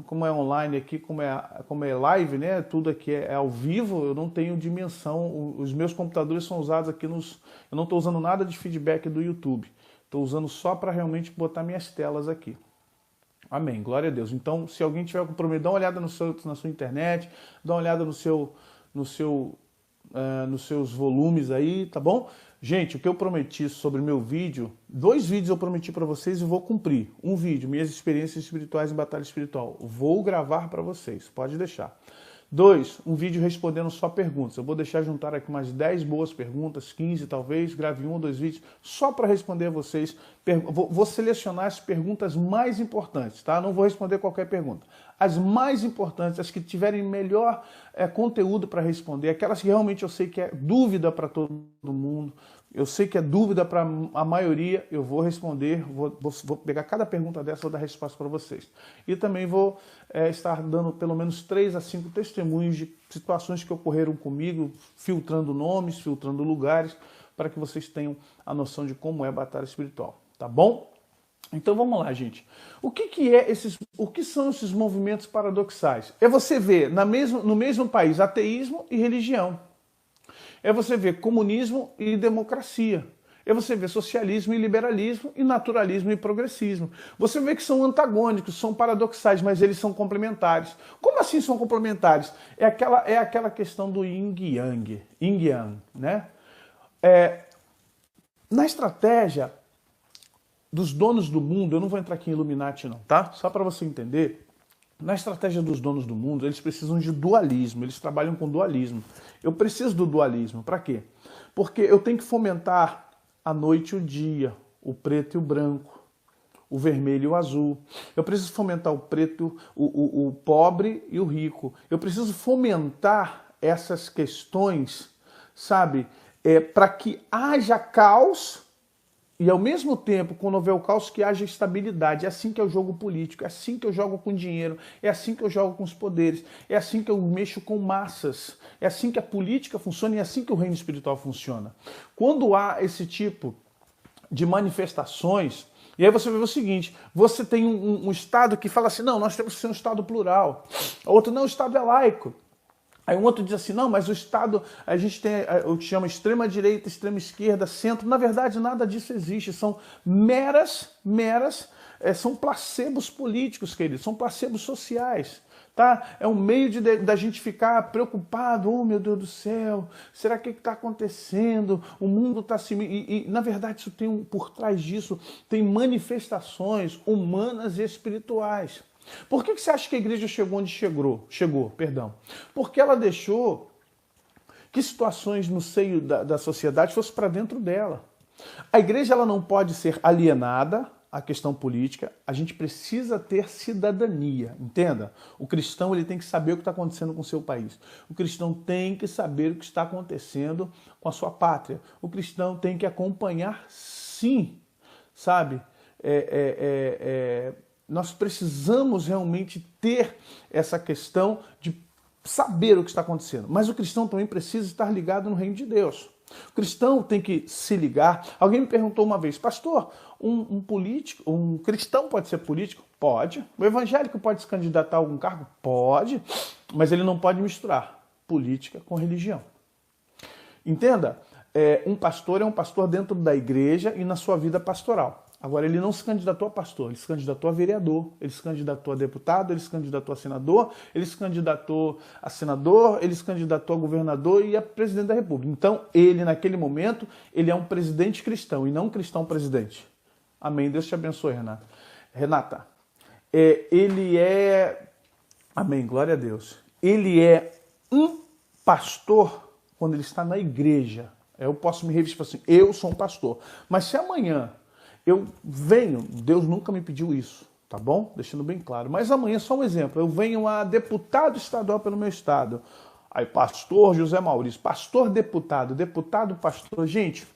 Como é online aqui, como é live, né? Tudo aqui é ao vivo, eu não tenho dimensão. Os meus computadores são usados aqui nos... Eu não estou usando nada de feedback do YouTube. Estou usando só para realmente botar minhas telas aqui. Amém, glória a Deus. Então, se alguém tiver com problema, dá uma olhada na sua internet, dá uma olhada nos seus volumes aí, tá bom? Gente, o que eu prometi sobre o meu vídeo, 2 vídeos eu prometi para vocês e vou cumprir. Um vídeo, minhas experiências espirituais em batalha espiritual. Vou gravar para vocês, pode deixar. 2, um vídeo respondendo só perguntas. Eu vou deixar juntar aqui umas 10 boas perguntas, 15 talvez, grave 1 ou 2 vídeos só para responder a vocês. Vou selecionar as perguntas mais importantes, tá? Não vou responder qualquer pergunta. As mais importantes, as que tiverem melhor conteúdo para responder, aquelas que realmente eu sei que é dúvida para todo mundo, eu sei que é dúvida para a maioria, eu vou responder, vou pegar cada pergunta dessa e vou dar resposta para vocês. E também vou estar dando pelo menos 3 a 5 testemunhos de situações que ocorreram comigo, filtrando nomes, filtrando lugares, para que vocês tenham a noção de como é a batalha espiritual, tá bom? Então vamos lá, gente. O que são esses movimentos paradoxais? É você ver no mesmo país ateísmo e religião. É você ver comunismo e democracia. É você ver socialismo e liberalismo e naturalismo e progressismo. Você vê que são antagônicos, são paradoxais, mas eles são complementares. Como assim são complementares? É aquela questão do yin yang, né? Na estratégia dos donos do mundo, eu não vou entrar aqui em Illuminati não, tá? Só para você entender, na estratégia dos donos do mundo, eles precisam de dualismo, eles trabalham com dualismo. Eu preciso do dualismo, para quê? Porque eu tenho que fomentar a noite e o dia, o preto e o branco, o vermelho e o azul. Eu preciso fomentar o preto, o pobre e o rico. Eu preciso fomentar essas questões, sabe, para que haja caos e ao mesmo tempo, quando houver o caos, que haja estabilidade. É assim que eu jogo político, é assim que eu jogo com dinheiro, é assim que eu jogo com os poderes, é assim que eu mexo com massas, é assim que a política funciona e é assim que o reino espiritual funciona. Quando há esse tipo de manifestações, e aí você vê o seguinte, você tem um Estado que fala assim, não, nós temos que ser um Estado plural. O outro, não, o Estado é laico. Aí um outro diz assim, não, mas o Estado, a gente tem o que chama extrema direita, extrema esquerda, centro. Na verdade, nada disso existe. São meras são placebos políticos, queridos, são placebos sociais. Tá? É um meio da gente ficar preocupado, oh meu Deus do céu, será que está acontecendo? O mundo está se... E, na verdade, isso tem por trás disso, tem manifestações humanas e espirituais. Por que você acha que a igreja chegou onde chegou? Porque ela deixou que situações no seio da sociedade fossem para dentro dela. A igreja ela não pode ser alienada à questão política, a gente precisa ter cidadania, entenda? O cristão ele tem que saber o que está acontecendo com o seu país. O cristão tem que saber o que está acontecendo com a sua pátria. O cristão tem que acompanhar, sim, sabe? Nós precisamos realmente ter essa questão de saber o que está acontecendo. Mas o cristão também precisa estar ligado no reino de Deus. O cristão tem que se ligar. Alguém me perguntou uma vez, pastor, um cristão pode ser político? Pode. O evangélico pode se candidatar a algum cargo? Pode. Mas ele não pode misturar política com religião. Entenda, um pastor é um pastor dentro da igreja e na sua vida pastoral. Agora, ele não se candidatou a pastor, ele se candidatou a vereador, ele se candidatou a deputado, ele se candidatou a senador, ele se candidatou a senador, ele se candidatou a governador e a presidente da república. Então, ele, naquele momento, ele é um presidente cristão e não um cristão presidente. Amém. Deus te abençoe, Renata. Renata, ele é... Amém, glória a Deus. Ele é um pastor quando ele está na igreja. Eu posso me revestir assim, eu sou um pastor. Mas se amanhã eu venho, Deus nunca me pediu isso, tá bom? Deixando bem claro. Mas amanhã, só um exemplo, eu venho a deputado estadual pelo meu estado. Aí, pastor José Maurício, pastor deputado, pastor. Gente,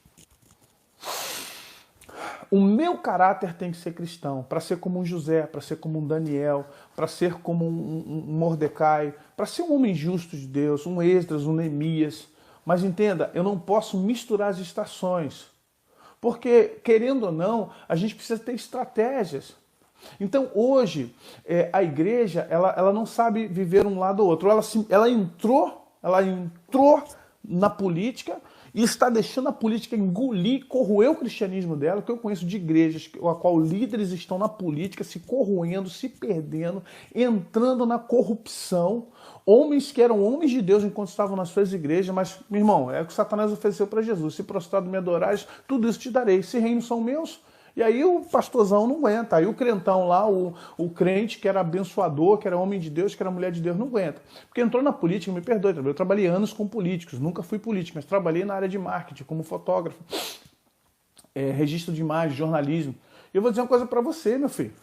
o meu caráter tem que ser cristão, para ser como um José, para ser como um Daniel, para ser como um Mordecai, para ser um homem justo de Deus, um Esdras, um Neemias. Mas entenda, eu não posso misturar as estações. Porque, querendo ou não, a gente precisa ter estratégias. Então, hoje, a igreja, ela não sabe viver um lado ou outro. Ela entrou na política e está deixando a política engolir, corroer o cristianismo dela, que eu conheço de igrejas a qual líderes estão na política se corroendo, se perdendo, entrando na corrupção. Homens que eram homens de Deus enquanto estavam nas suas igrejas, mas, meu irmão, é o que Satanás ofereceu para Jesus. Se prostrado me adorares, tudo isso te darei. Esse reino são meus. E aí o pastorzão não aguenta. Aí o crentão lá, o crente que era abençoador, que era homem de Deus, que era mulher de Deus, não aguenta. Porque entrou na política, me perdoe, eu trabalhei anos com políticos, nunca fui político, mas trabalhei na área de marketing, como fotógrafo, registro de imagem, jornalismo. E eu vou dizer uma coisa para você, meu filho.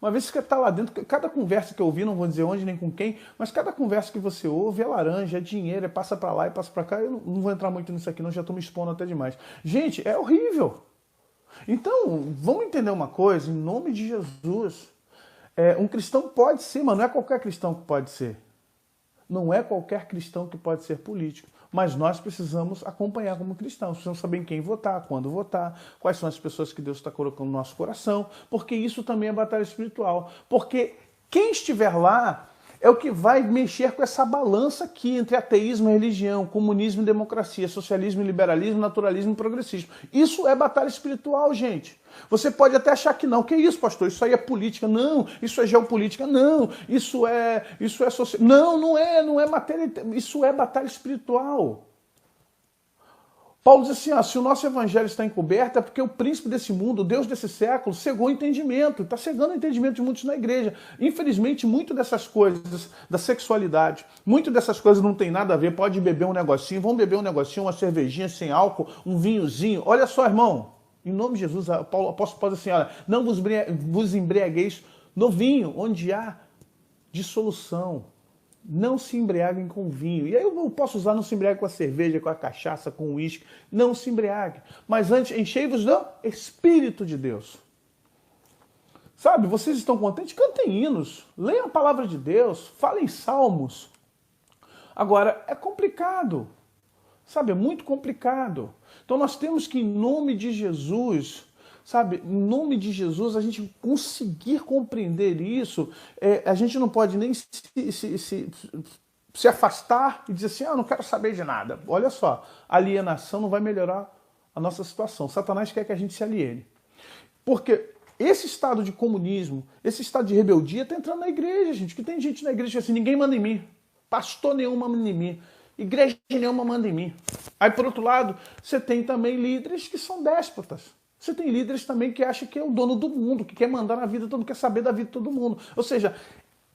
Uma vez que você está lá dentro, cada conversa que eu ouvi, não vou dizer onde nem com quem, mas cada conversa que você ouve é laranja, é dinheiro, passa para lá e passa para cá. Eu não vou entrar muito nisso aqui, não, já estou me expondo até demais. Gente, é horrível. Então, vamos entender uma coisa, em nome de Jesus. Um cristão pode ser, mas não é qualquer cristão que pode ser. Não é qualquer cristão que pode ser político. Mas nós precisamos acompanhar como cristãos, precisamos saber em quem votar, quando votar, quais são as pessoas que Deus está colocando no nosso coração, porque isso também é batalha espiritual. Porque quem estiver lá é o que vai mexer com essa balança aqui entre ateísmo e religião, comunismo e democracia, socialismo e liberalismo, naturalismo e progressismo. Isso é batalha espiritual, gente. Você pode até achar que não. Que isso, pastor? Isso aí é política. Não. Isso é geopolítica. Não. Isso é social. Não, não é matéria. Isso é batalha espiritual. Paulo diz assim, se o nosso evangelho está encoberto é porque o príncipe desse mundo, o Deus desse século, cegou o entendimento, está cegando o entendimento de muitos na igreja. Infelizmente, muito dessas coisas, da sexualidade, muito dessas coisas não tem nada a ver, pode beber um negocinho, vamos beber um negocinho, uma cervejinha sem álcool, um vinhozinho. Olha só, irmão, em nome de Jesus, o apóstolo Paulo diz assim, olha, não vos embriagueis no vinho, onde há dissolução. Não se embriaguem com vinho. E aí eu posso usar, não se embriague com a cerveja, com a cachaça, com o uísque. Não se embriague. Mas antes, enchei-vos do Espírito de Deus. Sabe, vocês estão contentes? Cantem hinos. Leiam a palavra de Deus. Falem salmos. Agora, é complicado. Sabe, é muito complicado. Então nós temos que, em nome de Jesus... Sabe, em nome de Jesus, a gente conseguir compreender isso, a gente não pode nem se afastar e dizer assim, não quero saber de nada. Olha só, a alienação não vai melhorar a nossa situação. Satanás quer que a gente se aliene. Porque esse estado de comunismo, esse estado de rebeldia está entrando na igreja, gente. Que tem gente na igreja assim, ninguém manda em mim. Pastor nenhum manda em mim. Igreja nenhuma manda em mim. Aí, por outro lado, você tem também líderes que são déspotas. Você tem líderes também que acham que é o dono do mundo, que quer mandar na vida, todo mundo quer saber da vida de todo mundo. Ou seja,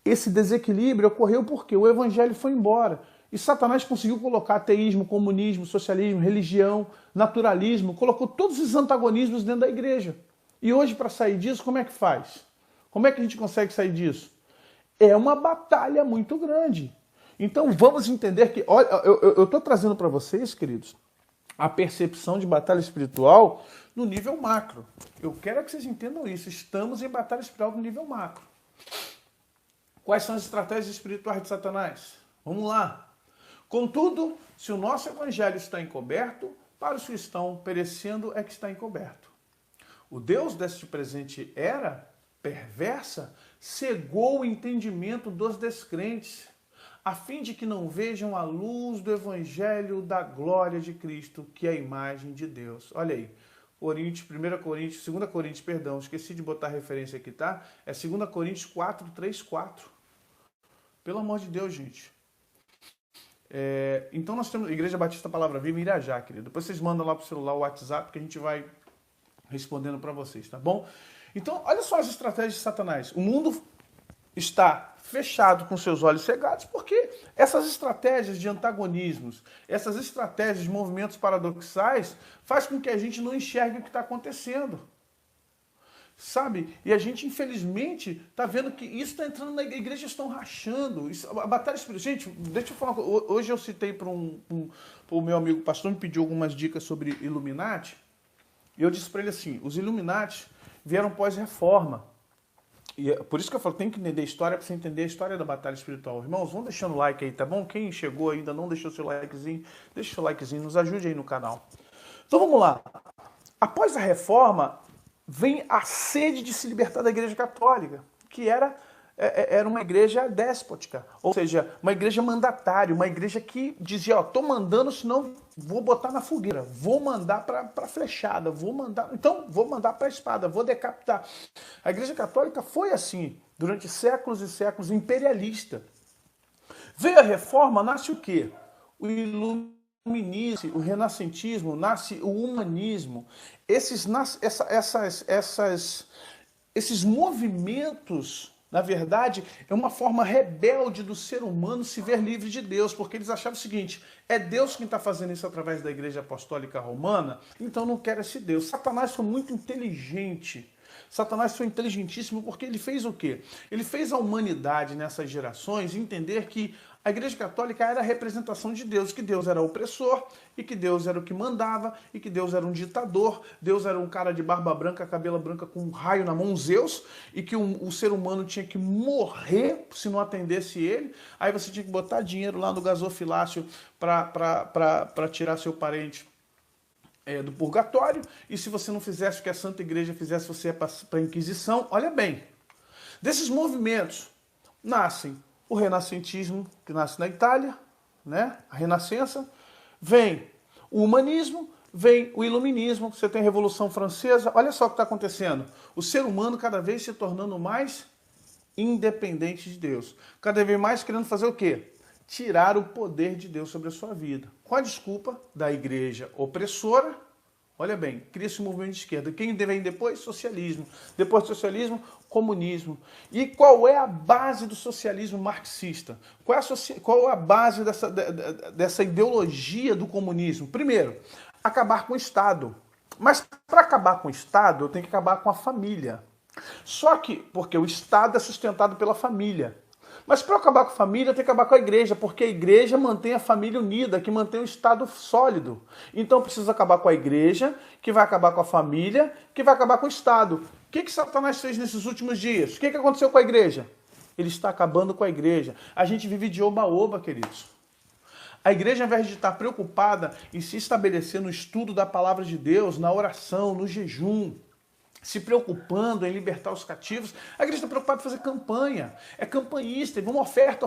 esse desequilíbrio ocorreu porque o evangelho foi embora. E Satanás conseguiu colocar ateísmo, comunismo, socialismo, religião, naturalismo, colocou todos os antagonismos dentro da igreja. E hoje, para sair disso, como é que faz? Como é que a gente consegue sair disso? É uma batalha muito grande. Então vamos entender que, olha, eu estou trazendo para vocês, queridos, a percepção de batalha espiritual no nível macro. Eu quero que vocês entendam isso. Estamos em batalha espiritual no nível macro. Quais são as estratégias espirituais de Satanás? Vamos lá. Contudo, se o nosso evangelho está encoberto, para os que estão perecendo é que está encoberto. O Deus deste presente era perversa, cegou o entendimento dos descrentes, a fim de que não vejam a luz do evangelho da glória de Cristo, que é a imagem de Deus. Olha aí, 2 Coríntios, perdão, esqueci de botar a referência aqui, tá? É 2 Coríntios 4, 3, 4. Pelo amor de Deus, gente. Então nós temos Igreja Batista Palavra Viva em Irajá, querido. Depois vocês mandam lá pro celular o WhatsApp que a gente vai respondendo para vocês, tá bom? Então, olha só as estratégias de Satanás. O mundo está fechado com seus olhos cegados porque essas estratégias de antagonismos, essas estratégias de movimentos paradoxais faz com que a gente não enxergue o que está acontecendo. Sabe? E a gente, infelizmente, está vendo que isso está entrando na igreja, igrejas estão rachando. A batalha espiritual. Gente, deixa eu falar uma coisa. Hoje eu citei para o meu amigo pastor, me pediu algumas dicas sobre Illuminati. E eu disse para ele assim: os Illuminati vieram pós-reforma. E é por isso que eu falo, tem que entender a história para você entender a história da batalha espiritual. Irmãos, vão deixando o like aí, tá bom? Quem chegou ainda não deixou seu likezinho, deixa o seu likezinho, nos ajude aí no canal. Então vamos lá. Após a reforma, vem a sede de se libertar da Igreja Católica, que era uma igreja déspota, ou seja, uma igreja mandatária, uma igreja que dizia, ó, tô mandando, senão vou botar na fogueira, vou mandar para flechada, vou mandar para espada, vou decapitar. A Igreja Católica foi assim, durante séculos e séculos, imperialista. Veio a reforma, nasce o quê? O iluminismo, o renascentismo, nasce o humanismo. Esses movimentos, na verdade, é uma forma rebelde do ser humano se ver livre de Deus, porque eles achavam o seguinte: é Deus quem está fazendo isso através da Igreja Apostólica Romana, então não quero esse Deus. Satanás foi muito inteligente. Satanás foi inteligentíssimo porque ele fez o quê? Ele fez a humanidade nessas gerações entender que a Igreja Católica era a representação de Deus, que Deus era opressor, e que Deus era o que mandava, e que Deus era um ditador, Deus era um cara de barba branca, cabelo branca com um raio na mão, Zeus, e que o ser humano tinha que morrer se não atendesse ele. Aí você tinha que botar dinheiro lá no gasofilácio para tirar seu parente do purgatório, e se você não fizesse o que a Santa Igreja fizesse, você ia para a Inquisição. Olha bem, desses movimentos nascem o renascentismo, que nasce na Itália, né? A Renascença, vem o humanismo, vem o iluminismo, você tem a Revolução Francesa. Olha só o que está acontecendo. O ser humano cada vez se tornando mais independente de Deus. Cada vez mais querendo fazer o quê? Tirar o poder de Deus sobre a sua vida. Com a desculpa da igreja opressora. Olha bem, cria-se um movimento de esquerda. Quem vem depois? Socialismo. Depois do socialismo, comunismo. E qual é a base do socialismo marxista? Qual é a base dessa ideologia do comunismo? Primeiro, acabar com o Estado. Mas para acabar com o Estado, eu tenho que acabar com a família. Só que, porque o Estado é sustentado pela família. Mas para acabar com a família, tem que acabar com a igreja, porque a igreja mantém a família unida, que mantém o Estado sólido. Então precisa acabar com a igreja, que vai acabar com a família, que vai acabar com o Estado. O que Satanás fez nesses últimos dias? O que aconteceu com a igreja? Ele está acabando com a igreja. A gente vive de oba-oba, queridos. A igreja, ao invés de estar preocupada em se estabelecer no estudo da palavra de Deus, na oração, no jejum, se preocupando em libertar os cativos, a igreja está preocupada em fazer campanha. É campanhista, vamos oferta,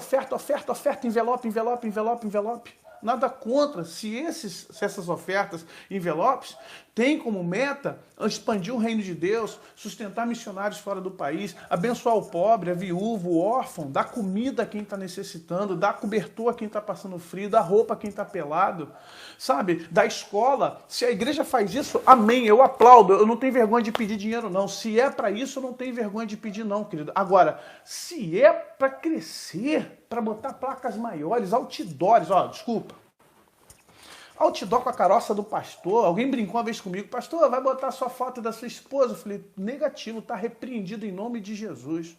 envelope. nada contra se essas ofertas, envelopes, têm como meta expandir o reino de Deus, sustentar missionários fora do país, abençoar o pobre, a viúva, o órfão, dar comida a quem está necessitando, dar cobertor a quem está passando frio, dar roupa a quem está pelado, sabe? Da escola. Se a igreja faz isso, amém, eu aplaudo, eu não tenho vergonha de pedir dinheiro não. Se é para isso, eu não tenho vergonha de pedir não, querido. Agora, se é para crescer, para botar placas maiores, outdoors, ó, desculpa. Outdoor com a caroça do pastor. Alguém brincou uma vez comigo, pastor, vai botar sua foto da sua esposa? Eu falei, negativo, está repreendido em nome de Jesus.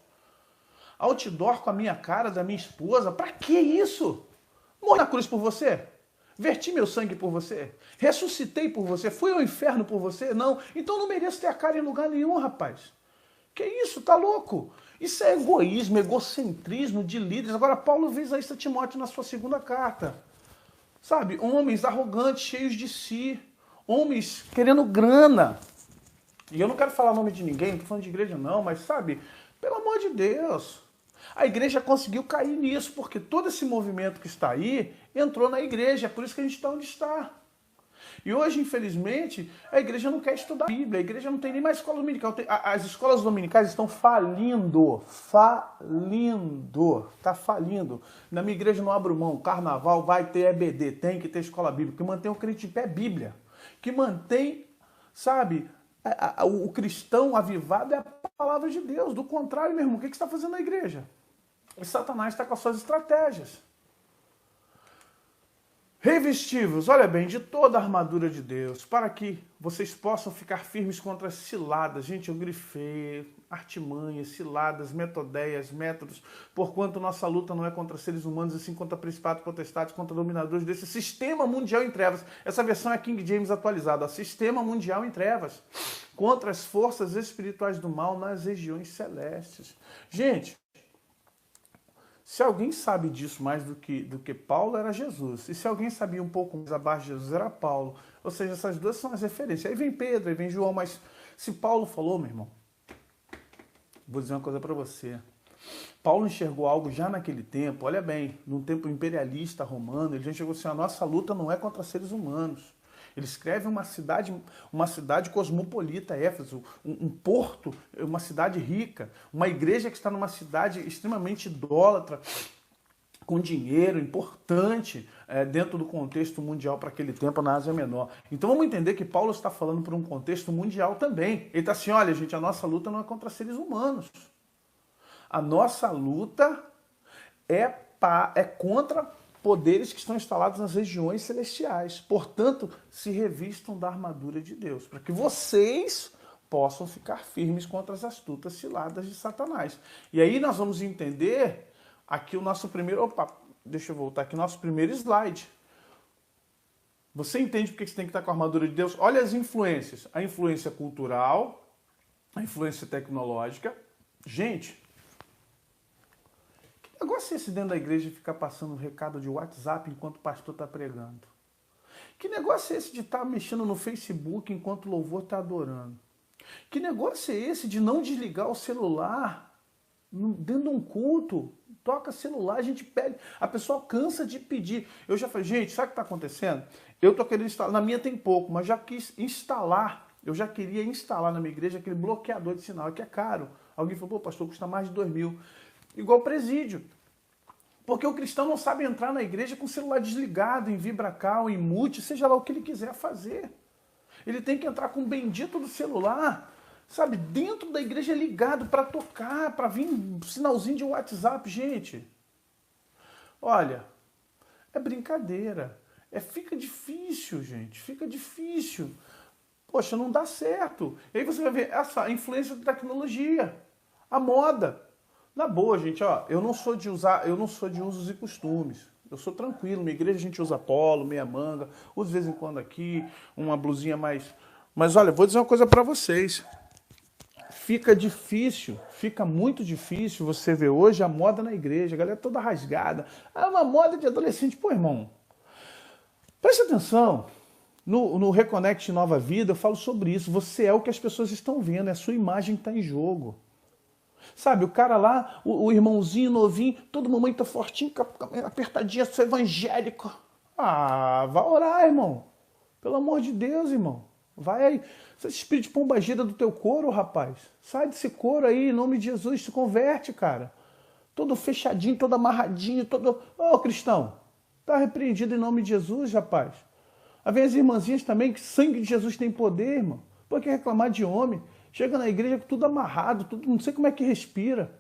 Outdoor com a minha cara, da minha esposa, para que isso? Morri na cruz por você? Verti meu sangue por você? Ressuscitei por você? Fui ao inferno por você? Não. Então não mereço ter a cara em lugar nenhum, rapaz. Que isso, tá louco? Isso é egoísmo, egocentrismo de líderes. Agora, Paulo avisa isso a Timóteo na sua segunda carta. Sabe, homens arrogantes, cheios de si, homens querendo grana. E eu não quero falar o nome de ninguém, não estou falando de igreja não, mas sabe, pelo amor de Deus, a igreja conseguiu cair nisso, porque todo esse movimento que está aí entrou na igreja, é por isso que a gente está onde está. E hoje, infelizmente, a igreja não quer estudar a Bíblia, a igreja não tem nem mais escola dominical. As escolas dominicais estão falindo, está falindo. Na minha igreja não abro mão, carnaval vai ter EBD, tem que ter escola bíblica, que mantém o crente de pé é Bíblia, que mantém, sabe, o cristão avivado é a palavra de Deus. Do contrário, meu irmão, o que você está fazendo na igreja? E Satanás está com as suas estratégias. Revestivos, olha bem, de toda a armadura de Deus, para que vocês possam ficar firmes contra as ciladas. Gente, eu grifei, artimanhas, ciladas, metodeias, métodos, porquanto nossa luta não é contra seres humanos, e sim contra principados, potestades, contra dominadores desse sistema mundial em trevas. Essa versão é King James atualizada, sistema mundial em trevas, contra as forças espirituais do mal nas regiões celestes. Gente, se alguém sabe disso mais do que Paulo, era Jesus. E se alguém sabia um pouco mais abaixo de Jesus, era Paulo. Ou seja, essas duas são as referências. Aí vem Pedro, aí vem João, mas se Paulo falou, meu irmão, vou dizer uma coisa para você. Paulo enxergou algo já naquele tempo, olha bem, num tempo imperialista romano, ele já enxergou assim, a nossa luta não é contra seres humanos. Ele escreve uma cidade cosmopolita, Éfeso, um porto, uma cidade rica, uma igreja que está numa cidade extremamente idólatra, com dinheiro importante dentro do contexto mundial para aquele tempo na Ásia Menor. Então vamos entender que Paulo está falando por um contexto mundial também. Ele está assim, olha gente, a nossa luta não é contra seres humanos. A nossa luta é contra poderes que estão instalados nas regiões celestiais. Portanto, se revistam da armadura de Deus, para que vocês possam ficar firmes contra as astutas ciladas de Satanás. E aí nós vamos entender aqui o nosso primeiro... Opa, deixa eu voltar aqui, nosso primeiro slide. Você entende por que você tem que estar com a armadura de Deus? Olha as influências. A influência cultural, a influência tecnológica. Gente, que negócio é esse dentro da igreja ficar passando recado de WhatsApp enquanto o pastor está pregando? Que negócio é esse de estar mexendo no Facebook enquanto o louvor está adorando? Que negócio é esse de não desligar o celular dentro de um culto? Toca celular, a gente pede, a pessoa cansa de pedir. Eu já falei, gente, sabe o que está acontecendo? Eu estou querendo instalar, na minha tem pouco, mas já quis instalar, eu já queria instalar na minha igreja aquele bloqueador de sinal, que é caro. Alguém falou, pô, pastor, custa mais de 2.000. Igual presídio. Porque o cristão não sabe entrar na igreja com o celular desligado, em vibracal, em mute, seja lá o que ele quiser fazer. Ele tem que entrar com o bendito do celular, sabe, dentro da igreja ligado para tocar, para vir um sinalzinho de WhatsApp, gente. Olha, é brincadeira. Fica difícil, gente, fica difícil. Poxa, não dá certo. E aí você vai ver essa influência da tecnologia, a moda. Na boa, gente, ó, eu não sou de usos e costumes. Eu sou tranquilo, minha igreja a gente usa polo, meia manga, usa de vez em quando aqui, uma blusinha mais... Mas olha, vou dizer uma coisa para vocês. Fica difícil, fica muito difícil você ver hoje a moda na igreja, a galera toda rasgada. É uma moda de adolescente. Pô, irmão, presta atenção. No Reconnect Nova Vida eu falo sobre isso. Você é o que as pessoas estão vendo, é a sua imagem que está em jogo. Sabe, o cara lá, o irmãozinho novinho, todo momento fortinho, apertadinho, sou evangélico. Ah, vai orar, irmão. Pelo amor de Deus, irmão. Vai aí. Esse espírito de pombagira do teu couro, rapaz. Sai desse couro aí, em nome de Jesus, se converte, cara. Todo fechadinho, todo amarradinho, todo... Ô, cristão, tá repreendido em nome de Jesus, rapaz. Aí vem as irmãzinhas também, que sangue de Jesus tem poder, irmão. Por que reclamar de homem? Chega na igreja com tudo amarrado, tudo, não sei como é que respira.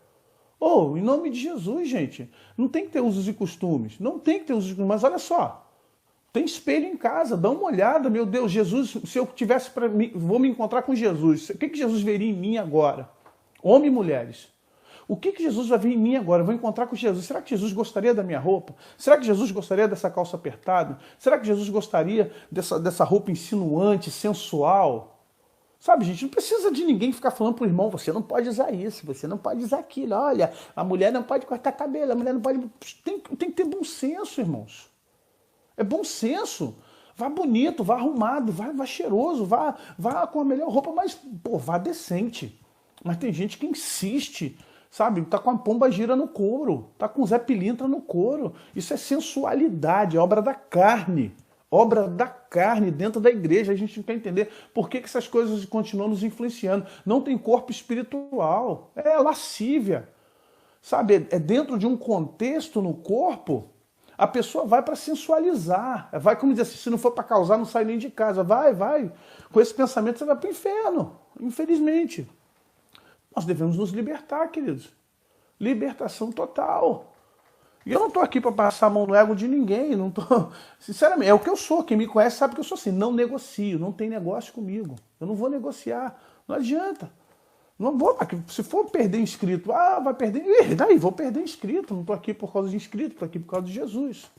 Ô, em nome de Jesus, gente. Não tem que ter usos e costumes. Não tem que ter usos e costumes, mas olha só. Tem espelho em casa, dá uma olhada, meu Deus, Jesus, se eu tivesse para mim, vou me encontrar com Jesus, o que Jesus veria em mim agora? Homem e mulheres. O que Jesus vai ver em mim agora? Eu vou encontrar com Jesus. Será que Jesus gostaria da minha roupa? Será que Jesus gostaria dessa calça apertada? Será que Jesus gostaria dessa roupa insinuante, sensual? Sabe, gente, não precisa de ninguém ficar falando pro irmão, você não pode usar isso, você não pode usar aquilo, olha, a mulher não pode cortar cabelo, a mulher não pode... Tem que ter bom senso, irmãos. É bom senso. Vá bonito, vá arrumado, vá cheiroso, vá com a melhor roupa, mas, pô, vá decente. Mas tem gente que insiste, sabe? Tá com a pomba gira no couro, tá com o Zé Pilintra no couro. Isso é sensualidade, é obra da carne. Obra da carne dentro da igreja. A gente não quer entender por que essas coisas continuam nos influenciando. Não tem corpo espiritual. É lascívia. Sabe? É dentro de um contexto no corpo. A pessoa vai para sensualizar. Vai, como dizer assim, se não for para causar, não sai nem de casa. Vai. Com esse pensamento você vai para o inferno. Infelizmente. Nós devemos nos libertar, queridos. Libertação total. E eu não estou aqui para passar a mão no ego de ninguém. Não tô... Sinceramente, é o que eu sou. Quem me conhece sabe que eu sou assim. Não negocio. Não tem negócio comigo. Eu não vou negociar. Não adianta. Não vou, se for perder inscrito, vai perder. Daí, vou perder inscrito. Não estou aqui por causa de inscrito, estou aqui por causa de Jesus.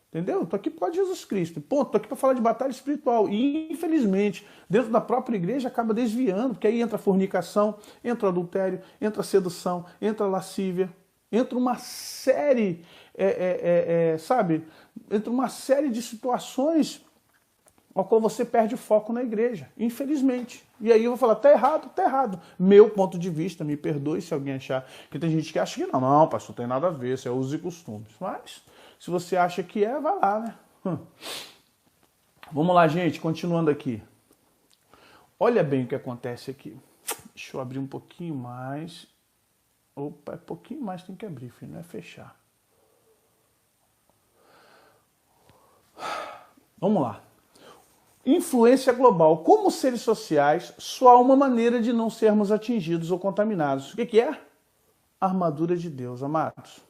Entendeu? Estou aqui por causa de Jesus Cristo. Ponto, estou aqui para falar de batalha espiritual. E, infelizmente, dentro da própria igreja acaba desviando, porque aí entra a fornicação, entra o adultério, entra a sedução, entra a lascívia, entra uma série, sabe? Entra uma série de situações ao qual você perde o foco na igreja, infelizmente. E aí eu vou falar, tá errado. Meu ponto de vista, me perdoe se alguém achar, que tem gente que acha que não, pastor, não tem nada a ver, isso é usos e costumes. Mas, se você acha que é, vai lá, né? Vamos lá, gente, continuando aqui. Olha bem o que acontece aqui. Deixa eu abrir um pouquinho mais. Opa, pouquinho mais tem que abrir, filho, não é fechar. Vamos lá. Influência global. Como seres sociais, só há uma maneira de não sermos atingidos ou contaminados. O que é? Armadura de Deus, amados.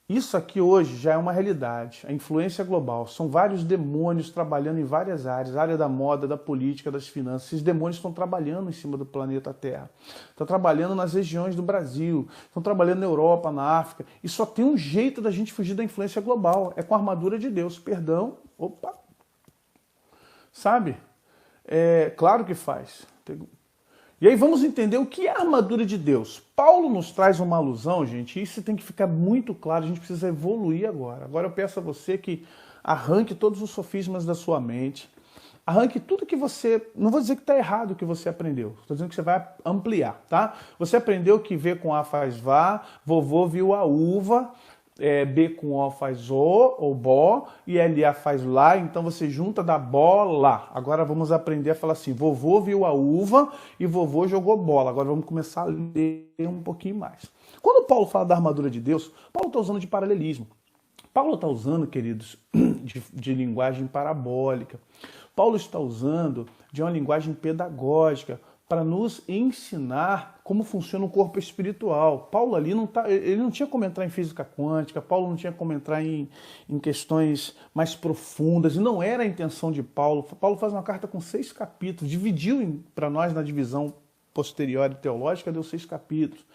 Isso aqui hoje já é uma realidade. A influência global. São vários demônios trabalhando em várias áreas. A área da moda, da política, das finanças. Esses demônios estão trabalhando em cima do planeta Terra. Estão trabalhando nas regiões do Brasil. Estão trabalhando na Europa, na África. E só tem um jeito da gente fugir da influência global. É com a armadura de Deus. Perdão. Opa. Sabe? Claro que faz. E aí vamos entender o que é a armadura de Deus. Paulo nos traz uma alusão, gente, e isso tem que ficar muito claro, a gente precisa evoluir agora. Agora eu peço a você que arranque todos os sofismas da sua mente, arranque tudo que você... Não vou dizer que está errado o que você aprendeu, estou dizendo que você vai ampliar, tá? Você aprendeu que V com A faz vá, vovô viu a uva... B com O faz O, ou bó, e LA faz lá, então você junta da bola. Agora vamos aprender a falar assim, vovô viu a uva e vovô jogou bola. Agora vamos começar a ler um pouquinho mais. Quando Paulo fala da armadura de Deus, Paulo está usando de paralelismo. Paulo está usando, queridos, de linguagem parabólica. Paulo está usando de uma linguagem pedagógica, para nos ensinar como funciona o corpo espiritual. Paulo ali ele não tinha como entrar em física quântica, Paulo não tinha como entrar em questões mais profundas, e não era a intenção de Paulo. Paulo faz uma carta com 6 capítulos, dividiu para nós na divisão posterior e teológica, deu 6 capítulos.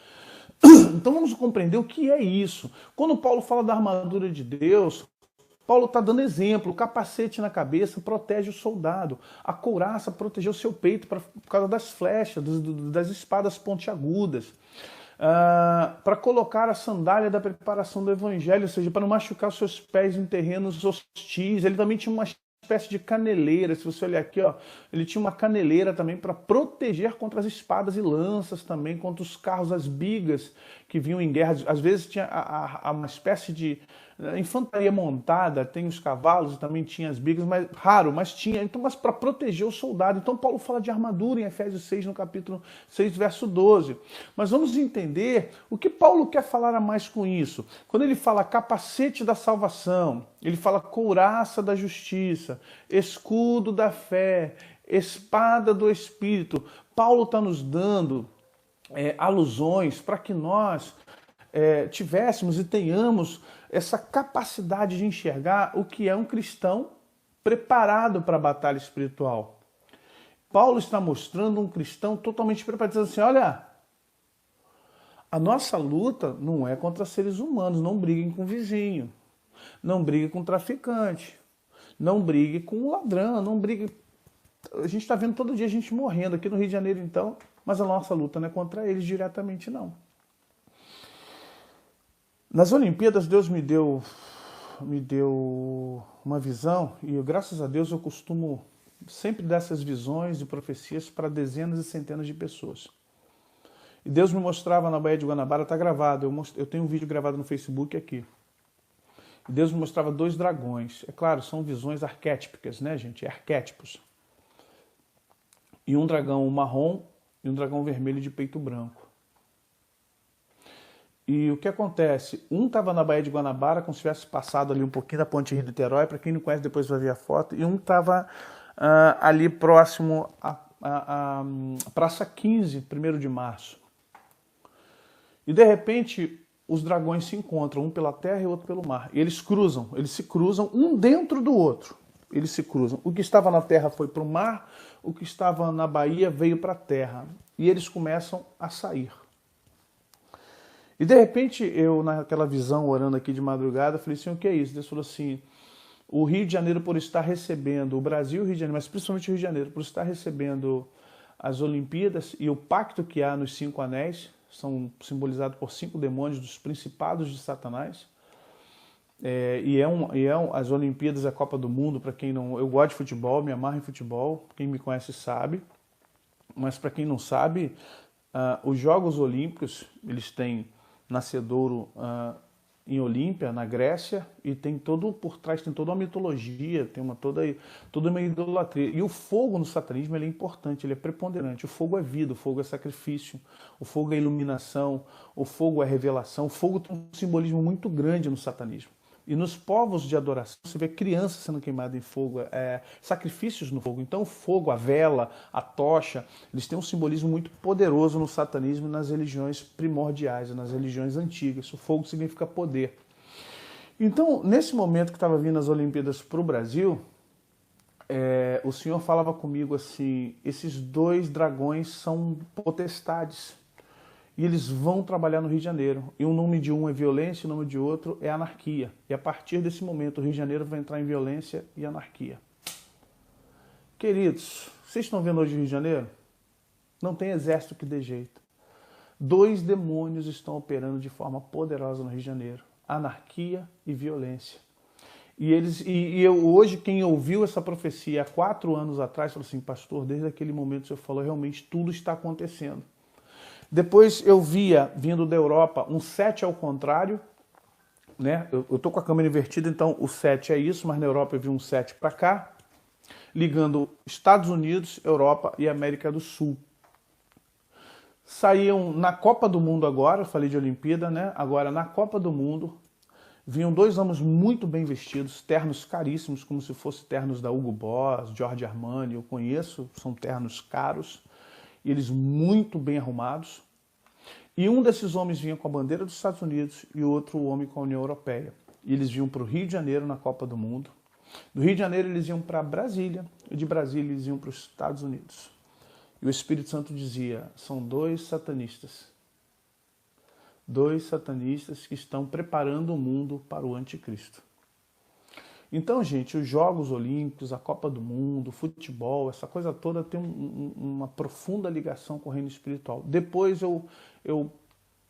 Então vamos compreender o que é isso. Quando Paulo fala da armadura de Deus, Paulo está dando exemplo, o capacete na cabeça protege o soldado, a couraça protegeu o seu peito por causa das flechas, das espadas pontiagudas, para colocar a sandália da preparação do evangelho, ou seja, para não machucar os seus pés em terrenos hostis. Ele também tinha uma espécie de caneleira, se você olhar aqui, ó, ele tinha uma caneleira também para proteger contra as espadas e lanças também, contra os carros, as bigas que vinham em guerra, às vezes tinha uma espécie de infantaria montada, tem os cavalos, também tinha as bigas, mas raro, mas tinha, então, mas para proteger o soldado. Então Paulo fala de armadura em Efésios 6, no capítulo 6, verso 12. Mas vamos entender o que Paulo quer falar a mais com isso. Quando ele fala capacete da salvação, ele fala couraça da justiça, escudo da fé, espada do Espírito. Paulo está nos dando alusões para que nós tivéssemos e tenhamos essa capacidade de enxergar o que é um cristão preparado para a batalha espiritual. Paulo está mostrando um cristão totalmente preparado, dizendo assim, olha, a nossa luta não é contra seres humanos, não briguem com o vizinho, não brigue com o traficante, não brigue com o ladrão, não brigue... A gente está vendo todo dia gente morrendo aqui no Rio de Janeiro, então, mas a nossa luta não é contra eles diretamente, não. Nas Olimpíadas, Deus me deu uma visão, e graças a Deus eu costumo sempre dar essas visões e profecias para dezenas e centenas de pessoas. E Deus me mostrava na Baía de Guanabara, está gravado, eu tenho um vídeo gravado no Facebook aqui. E Deus me mostrava 2 dragões. É claro, são visões arquétipicas, né, gente? Arquétipos. E um dragão marrom e um dragão vermelho de peito branco. E o que acontece? Um estava na Baía de Guanabara, como se tivesse passado ali um pouquinho da Ponte Rio-Niterói, para quem não conhece depois vai ver a foto, e um estava ali próximo à Praça 15, 1º de março. E de repente os dragões se encontram, um pela terra e o outro pelo mar. E eles se cruzam um dentro do outro. Eles se cruzam. O que estava na terra foi para o mar, o que estava na Baía veio para a terra. E eles começam a sair. E de repente, eu naquela visão, orando aqui de madrugada, falei assim, o que é isso? Deus falou assim, o Rio de Janeiro por estar recebendo, o Brasil e o Rio de Janeiro, mas principalmente o Rio de Janeiro, por estar recebendo as Olimpíadas e o pacto que há nos 5 anéis, são simbolizados por 5 demônios dos principados de Satanás, as Olimpíadas, a Copa do Mundo, para quem não... Eu gosto de futebol, me amarro em futebol, quem me conhece sabe, mas para quem não sabe, os Jogos Olímpicos, eles têm nascedouro em Olímpia, na Grécia, e tem todo por trás, tem toda uma mitologia, tem toda uma idolatria. E o fogo no satanismo ele é importante, ele é preponderante. O fogo é vida, o fogo é sacrifício, o fogo é iluminação, o fogo é revelação. O fogo tem um simbolismo muito grande no satanismo. E nos povos de adoração, você vê crianças sendo queimadas em fogo, sacrifícios no fogo. Então o fogo, a vela, a tocha, eles têm um simbolismo muito poderoso no satanismo e nas religiões primordiais, nas religiões antigas. O fogo significa poder. Então, nesse momento que estava vindo as Olimpíadas para o Brasil, o Senhor falava comigo assim, esses 2 dragões são potestades. E eles vão trabalhar no Rio de Janeiro. E o nome de um é violência, o nome de outro é anarquia. E a partir desse momento, o Rio de Janeiro vai entrar em violência e anarquia. Queridos, vocês estão vendo hoje o Rio de Janeiro? Não tem exército que dê jeito. 2 demônios estão operando de forma poderosa no Rio de Janeiro. Anarquia e violência. E hoje, quem ouviu essa profecia há 4 anos atrás, falou assim, pastor, desde aquele momento que o senhor falou, realmente tudo está acontecendo. Depois eu via, vindo da Europa, um 7 ao contrário, né? Eu estou com a câmera invertida, então o 7 é isso, mas na Europa eu vi um 7 para cá, ligando Estados Unidos, Europa e América do Sul. Saíam na Copa do Mundo agora, eu falei de Olimpíada, né? Agora na Copa do Mundo, vinham 2 homens muito bem vestidos, ternos caríssimos, como se fossem ternos da Hugo Boss, Giorgio Armani, eu conheço, são ternos caros, e eles muito bem arrumados. E um desses homens vinha com a bandeira dos Estados Unidos e o outro homem com a União Europeia. E eles vinham para o Rio de Janeiro na Copa do Mundo. Do Rio de Janeiro eles iam para Brasília e de Brasília eles iam para os Estados Unidos. E o Espírito Santo dizia, são 2 satanistas. 2 satanistas que estão preparando o mundo para o anticristo. Então, gente, os Jogos Olímpicos, a Copa do Mundo, o futebol, essa coisa toda tem uma profunda ligação com o reino espiritual. Depois eu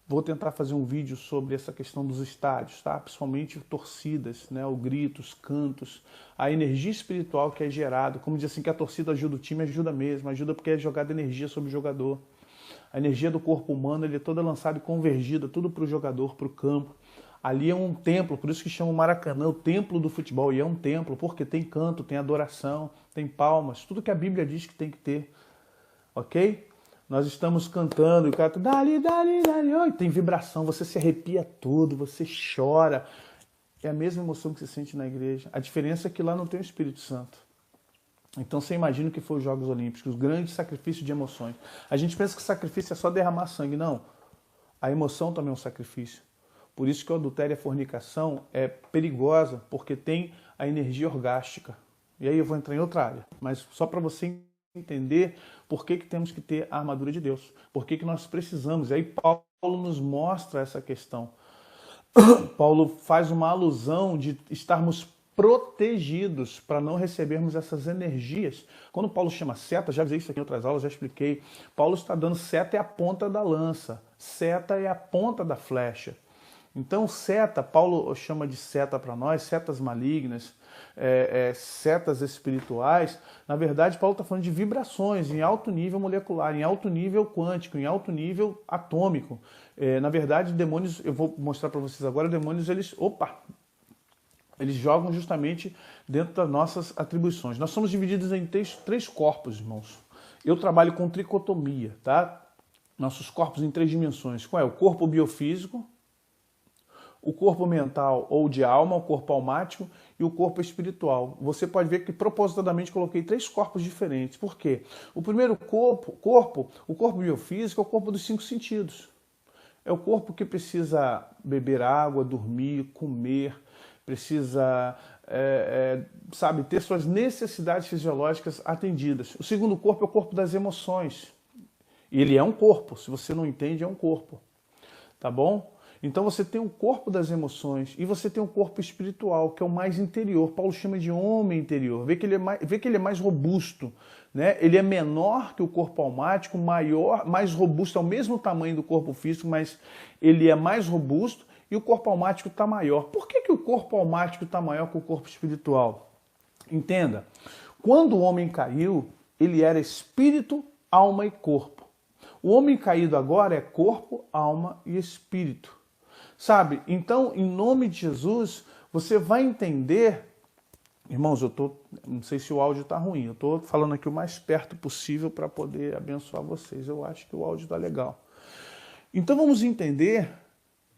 vou tentar fazer um vídeo sobre essa questão dos estádios, tá? Principalmente torcidas, né? O grito, os cantos, a energia espiritual que é gerada. Como diz assim, que a torcida ajuda o time, ajuda mesmo, ajuda porque é jogada energia sobre o jogador. A energia do corpo humano ele é toda lançada e convergida, tudo para o jogador, para o campo. Ali é um templo, por isso que chama o Maracanã o templo do futebol. E é um templo, porque tem canto, tem adoração, tem palmas, tudo que a Bíblia diz que tem que ter. Ok? Nós estamos cantando e o cara tá, dali, dali, dali, oi, tem vibração, você se arrepia todo, você chora. É a mesma emoção que você sente na igreja. A diferença é que lá não tem o Espírito Santo. Então você imagina o que foi os Jogos Olímpicos, os grandes sacrifícios de emoções. A gente pensa que sacrifício é só derramar sangue. Não. A emoção também é um sacrifício. Por isso que o adultério e a fornicação é perigosa, porque tem a energia orgástica. E aí eu vou entrar em outra área, mas só para você entender por que temos que ter a armadura de Deus. Por que nós precisamos. E aí Paulo nos mostra essa questão. Paulo faz uma alusão de estarmos protegidos para não recebermos essas energias. Quando Paulo chama seta, já avisei isso aqui em outras aulas, já expliquei. Paulo está dando seta é a ponta da lança, seta é a ponta da flecha. Então seta, Paulo chama de seta para nós, setas malignas, setas espirituais. Na verdade, Paulo está falando de vibrações em alto nível molecular, em alto nível quântico, em alto nível atômico. Na verdade, demônios, eu vou mostrar para vocês agora, demônios, eles jogam justamente dentro das nossas atribuições. Nós somos divididos em três corpos, irmãos. Eu trabalho com tricotomia, tá? Nossos corpos em 3 dimensões. Qual é? O corpo biofísico, o corpo mental ou de alma, o corpo almático e o corpo espiritual. Você pode ver que propositadamente coloquei 3 corpos diferentes. Por quê? O primeiro corpo, o corpo biofísico, é o corpo dos 5 sentidos. É o corpo que precisa beber água, dormir, comer, precisa, ter suas necessidades fisiológicas atendidas. O segundo corpo é o corpo das emoções. E ele é um corpo, se você não entende, é um corpo. Tá bom? Então você tem o corpo das emoções e você tem o corpo espiritual, que é o mais interior. Paulo chama de homem interior. Vê que ele é mais robusto, né? Ele é menor que o corpo almático, maior, mais robusto, é o mesmo tamanho do corpo físico, mas ele é mais robusto e o corpo almático está maior. Por que o corpo almático está maior que o corpo espiritual? Entenda, quando o homem caiu, ele era espírito, alma e corpo. O homem caído agora é corpo, alma e espírito. Sabe? Então, em nome de Jesus, você vai entender... Irmãos, não sei se o áudio está ruim, eu estou falando aqui o mais perto possível para poder abençoar vocês. Eu acho que o áudio está legal. Então, vamos entender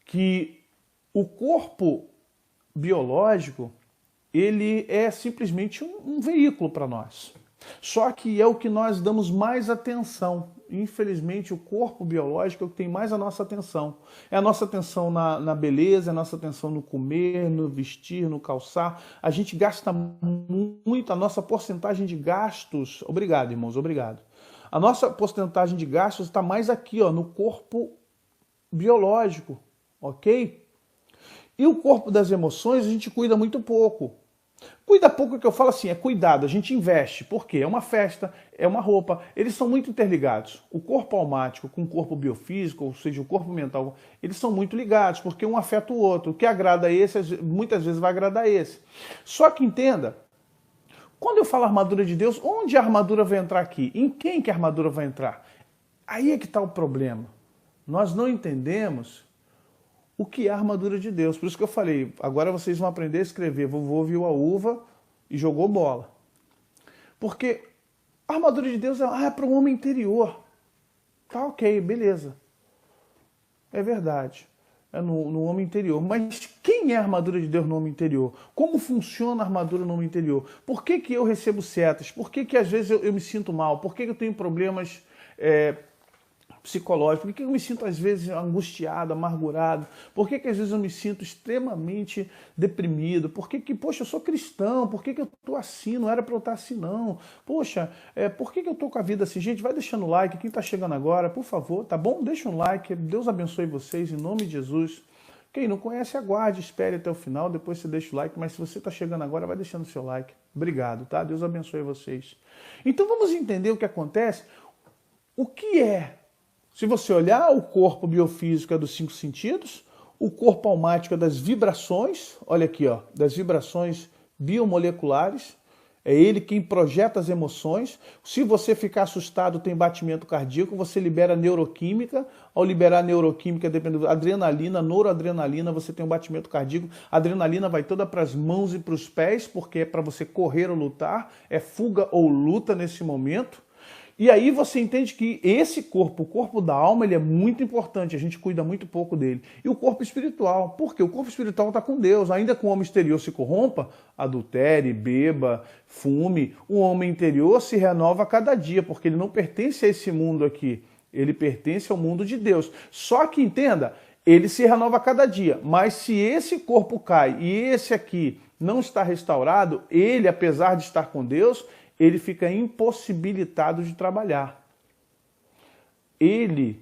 que o corpo biológico, ele é simplesmente um veículo para nós. Só que é o que nós damos mais atenção. Infelizmente, o corpo biológico é o que tem mais a nossa atenção. É a nossa atenção na beleza, é a nossa atenção no comer, no vestir, no calçar. A gente gasta muito, a nossa porcentagem de gastos... Obrigado, irmãos, obrigado. A nossa porcentagem de gastos está mais aqui, ó, no corpo biológico, ok? E o corpo das emoções a gente cuida muito pouco. Cuida pouco, que eu falo assim, é cuidado, a gente investe. Por quê? É uma festa, é uma roupa. Eles são muito interligados. O corpo almático com o corpo biofísico, ou seja, o corpo mental, eles são muito ligados, porque um afeta o outro. O que agrada esse, muitas vezes vai agradar esse. Só que entenda, quando eu falo armadura de Deus, onde a armadura vai entrar aqui? Em quem que a armadura vai entrar? Aí é que está o problema. Nós não entendemos o que é a armadura de Deus. Por isso que eu falei, agora vocês vão aprender a escrever. Vovô viu a uva e jogou bola. Porque a armadura de Deus é para o homem interior. Tá ok, beleza. É verdade. É no homem interior. Mas quem é a armadura de Deus no homem interior? Como funciona a armadura no homem interior? Por que eu recebo setas? Por que às vezes eu me sinto mal? Por que eu tenho problemas psicológico, por que eu me sinto às vezes angustiado, amargurado, por que às vezes eu me sinto extremamente deprimido, poxa, eu sou cristão, por que eu estou assim, não era para eu estar assim não, poxa, por que eu estou com a vida assim? Gente, vai deixando o like, quem está chegando agora, por favor, tá bom? Deixa um like, Deus abençoe vocês, em nome de Jesus. Quem não conhece, aguarde, espere até o final, depois você deixa o like, mas se você está chegando agora, vai deixando o seu like. Obrigado, tá? Deus abençoe vocês. Então vamos entender o que acontece, o que é. Se você olhar, o corpo biofísico é dos 5 sentidos, o corpo almático é das vibrações, olha aqui, ó, das vibrações biomoleculares, É ele quem projeta as emoções. Se você ficar assustado, tem batimento cardíaco, você libera neuroquímica. Ao liberar neuroquímica, dependendo da adrenalina, noradrenalina, você tem um batimento cardíaco. A adrenalina vai toda para as mãos e para os pés, porque é para você correr ou lutar. É fuga ou luta nesse momento. E aí você entende que esse corpo, o corpo da alma, ele é muito importante, a gente cuida muito pouco dele. E o corpo espiritual, por quê? O corpo espiritual está com Deus, ainda que o homem exterior se corrompa, adultere, beba, fume, o homem interior se renova a cada dia, porque ele não pertence a esse mundo aqui, ele pertence ao mundo de Deus. Só que, entenda, ele se renova a cada dia, mas se esse corpo cai e esse aqui não está restaurado, ele, apesar de estar com Deus, ele fica impossibilitado de trabalhar. Ele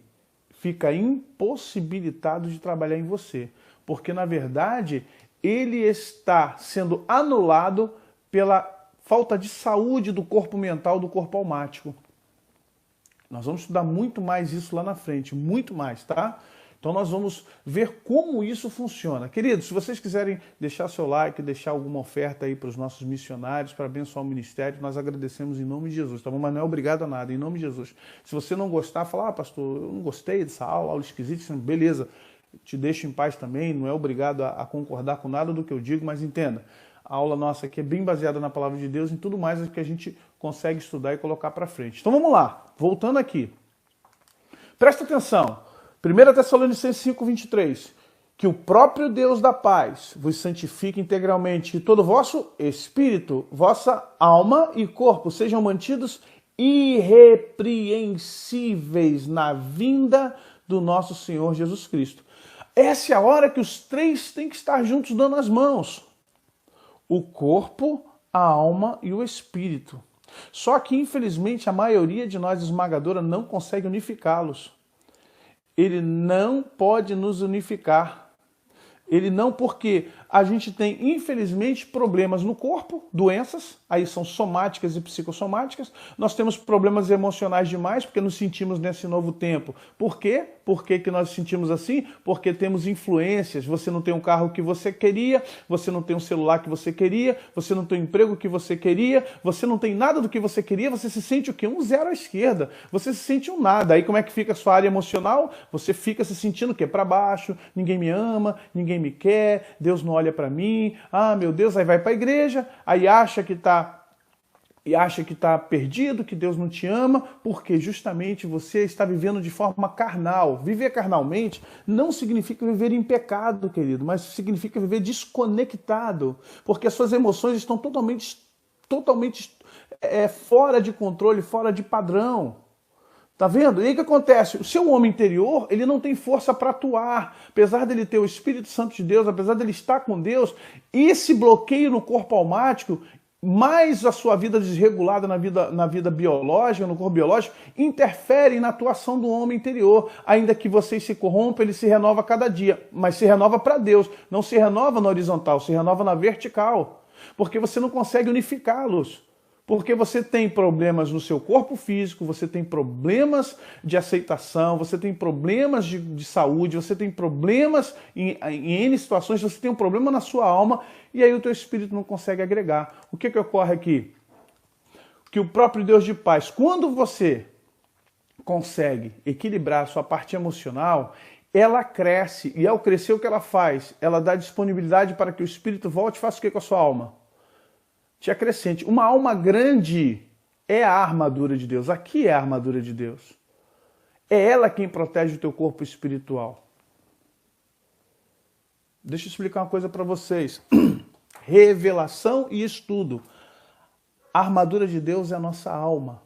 fica impossibilitado de trabalhar em você. Porque, na verdade, ele está sendo anulado pela falta de saúde do corpo mental, do corpo almático. Nós vamos estudar muito mais isso lá na frente, muito mais, tá? Então nós vamos ver como isso funciona. Queridos, se vocês quiserem deixar seu like, deixar alguma oferta aí para os nossos missionários, para abençoar o ministério, nós agradecemos em nome de Jesus, tá bom? Mas não é obrigado a nada, em nome de Jesus. Se você não gostar, fala, pastor, eu não gostei dessa aula esquisita, beleza, te deixo em paz também, não é obrigado a concordar com nada do que eu digo, mas entenda, a aula nossa aqui é bem baseada na palavra de Deus, em tudo mais que a gente consegue estudar e colocar para frente. Então vamos lá, voltando aqui. Presta atenção. 1 Tessalonicenses 5:23, que o próprio Deus da paz vos santifique integralmente, que todo o vosso espírito, vossa alma e corpo sejam mantidos irrepreensíveis na vinda do nosso Senhor Jesus Cristo. Essa é a hora que os três têm que estar juntos dando as mãos. O corpo, a alma e o espírito. Só que, infelizmente, a maioria de nós esmagadora não consegue unificá-los. Ele não pode nos unificar. Ele não, porque a gente tem, infelizmente, problemas no corpo, doenças, aí são somáticas e psicossomáticas. Nós temos problemas emocionais demais, porque nos sentimos nesse novo tempo. Por quê? Por que nós sentimos assim? Porque temos influências. Você não tem um carro que você queria, você não tem um celular que você queria, você não tem o emprego que você queria, você não tem nada do que você queria, você se sente o quê? Um zero à esquerda. Você se sente um nada. Aí como é que fica a sua área emocional? Você fica se sentindo o quê? Para baixo, ninguém me ama, ninguém me quer, Deus não olha para mim, ah, meu Deus, aí vai para a igreja, aí acha que está perdido, que Deus não te ama, porque justamente você está vivendo de forma carnal. Viver carnalmente não significa viver em pecado, querido, mas significa viver desconectado, porque as suas emoções estão totalmente fora de controle, fora de padrão. Tá vendo? E aí o que acontece? O seu homem interior, ele não tem força para atuar. Apesar dele ter o Espírito Santo de Deus, apesar dele estar com Deus, esse bloqueio no corpo almático, mais a sua vida desregulada na vida biológica, no corpo biológico, interfere na atuação do homem interior. Ainda que vocês se corrompam, ele se renova a cada dia. Mas se renova para Deus, não se renova na horizontal, se renova na vertical. Porque você não consegue unificá-los. Porque você tem problemas no seu corpo físico, você tem problemas de aceitação, você tem problemas de saúde, você tem problemas em N situações, você tem um problema na sua alma e aí o teu espírito não consegue agregar. O que ocorre aqui? Que o próprio Deus de paz, quando você consegue equilibrar a sua parte emocional, ela cresce e ao crescer o que ela faz? Ela dá disponibilidade para que o espírito volte e faça o que com a sua alma? Te acrescente. Uma alma grande é a armadura de Deus. Aqui é a armadura de Deus. É ela quem protege o teu corpo espiritual. Deixa eu explicar uma coisa para vocês. Revelação e estudo. A armadura de Deus é a nossa alma.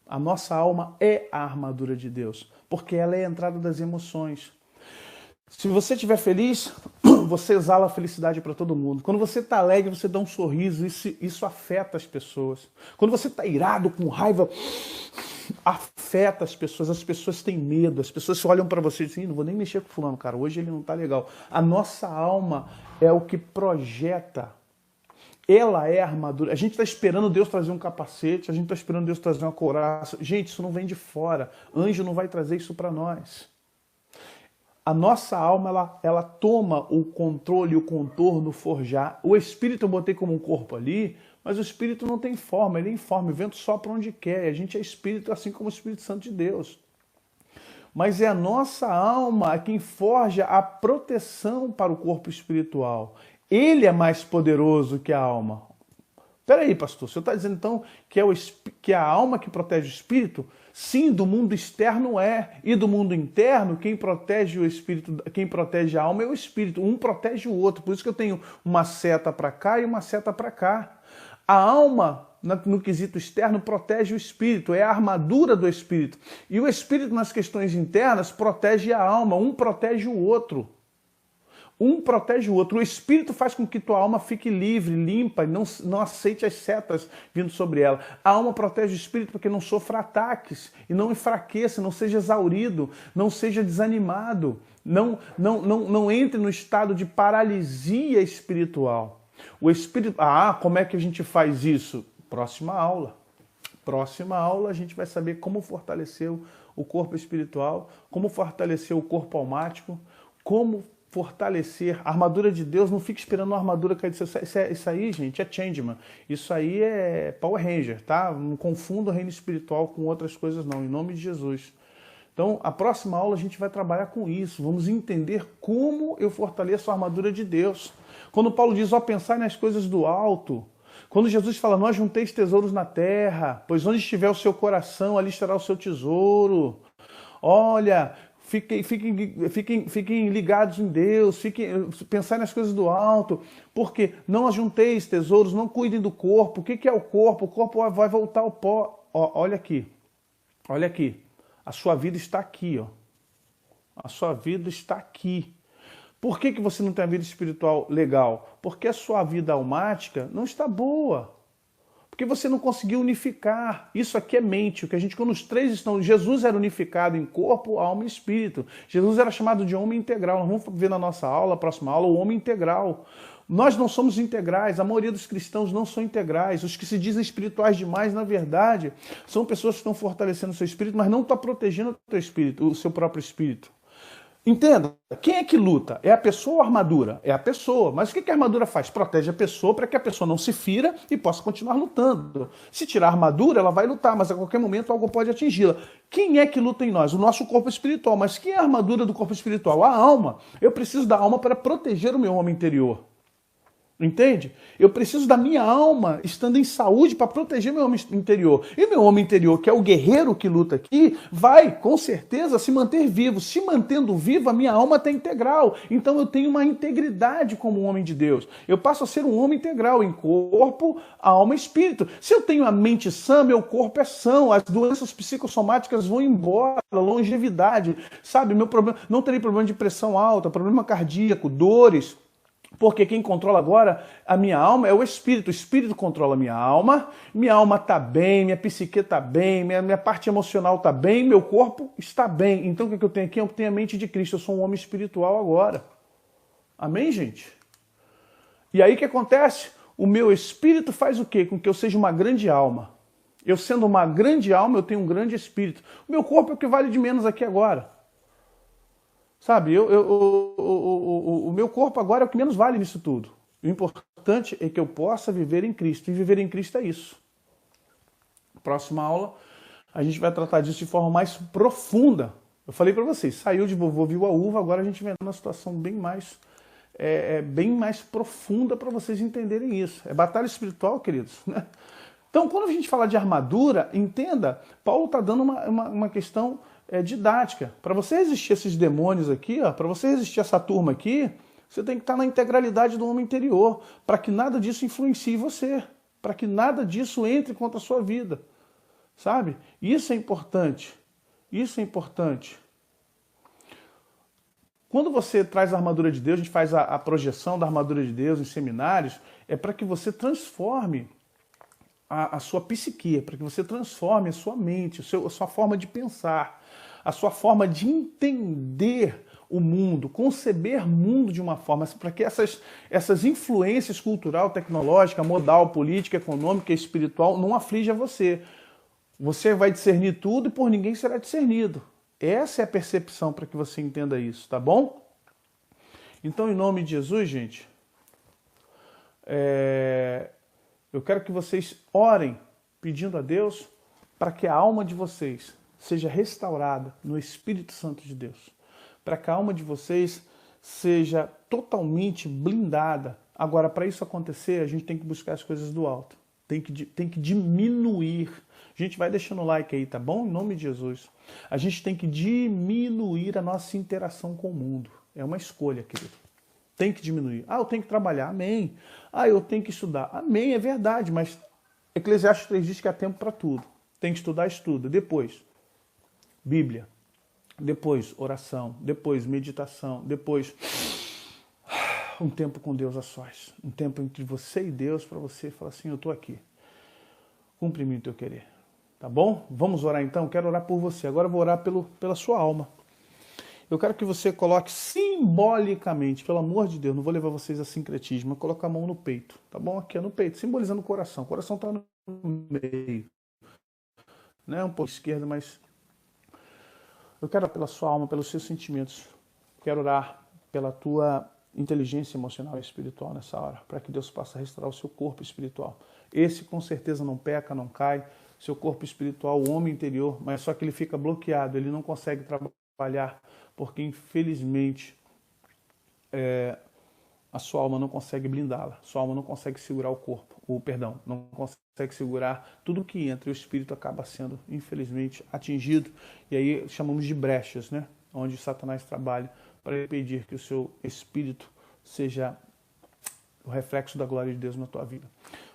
A nossa alma é a armadura de Deus, porque ela é a entrada das emoções. Se você estiver feliz, você exala a felicidade para todo mundo. Quando você está alegre, você dá um sorriso, isso afeta as pessoas. Quando você está irado, com raiva, afeta as pessoas têm medo, as pessoas olham para você e dizem, não vou nem mexer com fulano, cara, hoje ele não está legal. A nossa alma é o que projeta. Ela é a armadura. A gente está esperando Deus trazer um capacete, a gente está esperando Deus trazer uma couraça. Gente, isso não vem de fora. Anjo não vai trazer isso para nós. A nossa alma, ela toma o controle, o contorno, forjar. O espírito eu botei como um corpo ali, Mas o Espírito não tem forma, ele é informe, o vento sopra onde quer. A gente é Espírito assim como o Espírito Santo de Deus. Mas é a nossa alma quem forja a proteção para o corpo espiritual. Ele é mais poderoso que a alma. Peraí, pastor, o senhor está dizendo então que é a alma que protege o espírito? Sim, do mundo externo é. E do mundo interno, quem protege o espírito, quem protege a alma é o espírito. Um protege o outro. Por isso que eu tenho uma seta para cá e uma seta para cá. A alma, no quesito externo, protege o espírito, é a armadura do espírito. E o espírito, nas questões internas, protege a alma. Um protege o outro. Um protege o outro. O Espírito faz com que tua alma fique livre, limpa, e não aceite as setas vindo sobre ela. A alma protege o Espírito porque não sofra ataques e não enfraqueça, não seja exaurido, não seja desanimado, não entre no estado de paralisia espiritual. O Espírito... como é que a gente faz isso? Próxima aula. Próxima aula a gente vai saber como fortalecer o corpo espiritual, como fortalecer o corpo almático, como fortalecer a armadura de Deus. Não fique esperando a armadura cair. Isso aí, gente, é changeman. Isso aí é Power Ranger, tá? Não confunda o reino espiritual com outras coisas não, em nome de Jesus. Então, a próxima aula a gente vai trabalhar com isso. Vamos entender como eu fortaleço a armadura de Deus. Quando Paulo diz, pensar nas coisas do alto. Quando Jesus fala, não ajunteis tesouros na terra, pois onde estiver o seu coração, ali estará o seu tesouro. Olha... Fiquem ligados em Deus, pensar nas coisas do alto, porque não ajunteis tesouros, não cuidem do corpo. O que é o corpo? O corpo vai voltar ao pó. Olha aqui, a sua vida está aqui. A sua vida está aqui. Por que você não tem a vida espiritual legal? Porque a sua vida almática não está boa. Porque você não conseguiu unificar. Isso aqui é mente. Quando os três estão... Jesus era unificado em corpo, alma e espírito. Jesus era chamado de homem integral. Nós vamos ver na nossa aula, próxima aula, o homem integral. Nós não somos integrais. A maioria dos cristãos não são integrais. Os que se dizem espirituais demais, na verdade, são pessoas que estão fortalecendo o seu espírito, mas não estão protegendo o seu espírito, o seu próprio espírito. Entenda, quem é que luta? É a pessoa ou a armadura? É a pessoa. Mas o que a armadura faz? Protege a pessoa para que a pessoa não se fira e possa continuar lutando. Se tirar a armadura, ela vai lutar, mas a qualquer momento algo pode atingi-la. Quem é que luta em nós? O nosso corpo espiritual. Mas quem é a armadura do corpo espiritual? A alma. Eu preciso da alma para proteger o meu homem interior. Entende? Eu preciso da minha alma estando em saúde para proteger meu homem interior. E meu homem interior, que é o guerreiro que luta aqui, vai, com certeza, se manter vivo. Se mantendo vivo, a minha alma está integral. Então eu tenho uma integridade como um homem de Deus. Eu passo a ser um homem integral em corpo, alma e espírito. Se eu tenho a mente sã, meu corpo é são. As doenças psicossomáticas vão embora, longevidade. Sabe, meu problema, não terei problema de pressão alta, problema cardíaco, dores. Porque quem controla agora a minha alma é o espírito controla a minha alma está bem, minha psique está bem, minha parte emocional está bem, meu corpo está bem. Então o que eu tenho aqui? Eu tenho a mente de Cristo, eu sou um homem espiritual agora. Amém, gente? E aí o que acontece? O meu espírito faz o quê? Com que eu seja uma grande alma. Eu sendo uma grande alma, eu tenho um grande espírito. O meu corpo é o que vale de menos aqui agora. Sabe, o meu corpo agora é o que menos vale nisso tudo. O importante é que eu possa viver em Cristo. E viver em Cristo é isso. Próxima aula, a gente vai tratar disso de forma mais profunda. Eu falei para vocês, saiu de vovô, viu a uva, agora a gente vai numa situação bem mais profunda para vocês entenderem isso. É batalha espiritual, queridos. Né? Então, quando a gente fala de armadura, entenda, Paulo está dando uma questão... didática. Para você resistir a esses demônios aqui, para você resistir a essa turma aqui, você tem que estar na integralidade do homem interior, para que nada disso influencie você, para que nada disso entre contra a sua vida, sabe? Isso é importante, isso é importante. Quando você traz a armadura de Deus, a gente faz a projeção da armadura de Deus em seminários, é para que você transforme a sua psique, para que você transforme a sua mente, a sua forma de pensar, a sua forma de entender o mundo, conceber mundo de uma forma, para que essas influências cultural, tecnológica, modal, política, econômica e espiritual não aflijam você. Você vai discernir tudo e por ninguém será discernido. Essa é a percepção para que você entenda isso, tá bom? Então, em nome de Jesus, gente, Eu quero que vocês orem pedindo a Deus para que a alma de vocês seja restaurada no Espírito Santo de Deus. Para que a alma de vocês seja totalmente blindada. Agora, para isso acontecer, a gente tem que buscar as coisas do alto. Tem que diminuir. A gente vai deixando o like aí, tá bom? Em nome de Jesus. A gente tem que diminuir a nossa interação com o mundo. É uma escolha, querido. Tem que diminuir. Ah, eu tenho que trabalhar. Amém. Ah, eu tenho que estudar. Amém, é verdade, mas Eclesiastes 3 diz que há tempo para tudo. Tem que estudar, estuda. Depois, Bíblia. Depois, oração. Depois, meditação. Depois, um tempo com Deus a sós. Um tempo entre você e Deus para você falar assim, eu estou aqui. Cumpre-me o teu querer. Tá bom? Vamos orar então? Quero orar por você. Agora eu vou orar pela sua alma. Eu quero que você coloque simbolicamente, pelo amor de Deus, não vou levar vocês a sincretismo, mas coloca a mão no peito, tá bom? Aqui é no peito, simbolizando o coração. O coração está no meio. Né? Um pouco esquerdo, mas eu quero orar pela sua alma, pelos seus sentimentos. Quero orar pela tua inteligência emocional e espiritual nessa hora, para que Deus possa restaurar o seu corpo espiritual. Esse com certeza não peca, não cai. Seu corpo espiritual, o homem interior, mas só que ele fica bloqueado, ele não consegue trabalhar, porque infelizmente a sua alma não consegue blindá-la, sua alma não consegue segurar o corpo, não consegue segurar tudo que entra e o espírito acaba sendo, infelizmente, atingido, e aí chamamos de brechas, né? Onde Satanás trabalha para impedir que o seu espírito seja o reflexo da glória de Deus na tua vida.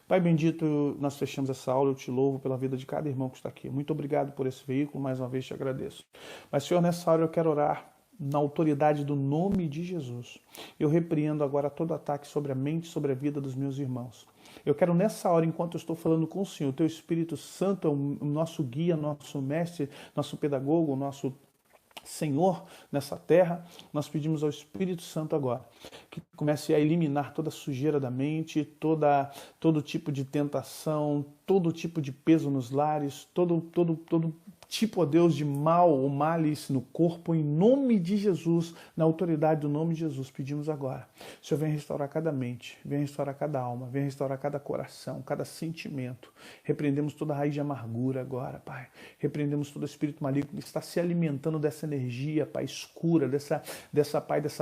Pai bendito, nós fechamos essa aula, eu te louvo pela vida de cada irmão que está aqui. Muito obrigado por esse veículo, mais uma vez te agradeço. Mas, Senhor, nessa hora eu quero orar na autoridade do nome de Jesus. Eu repreendo agora todo ataque sobre a mente, sobre a vida dos meus irmãos. Eu quero nessa hora, enquanto eu estou falando com o Senhor, o Teu Espírito Santo é o nosso guia, nosso mestre, nosso pedagogo, nosso Senhor nessa terra, nós pedimos ao Espírito Santo agora que comece a eliminar toda a sujeira da mente, todo tipo de tentação, todo tipo de peso nos lares, todo tipo, ó Deus, de mal ou males no corpo, em nome de Jesus, na autoridade do nome de Jesus, pedimos agora. O Senhor venha restaurar cada mente, venha restaurar cada alma, venha restaurar cada coração, cada sentimento. Repreendemos toda raiz de amargura agora, Pai. Repreendemos todo espírito maligno que está se alimentando dessa energia, Pai, escura, dessa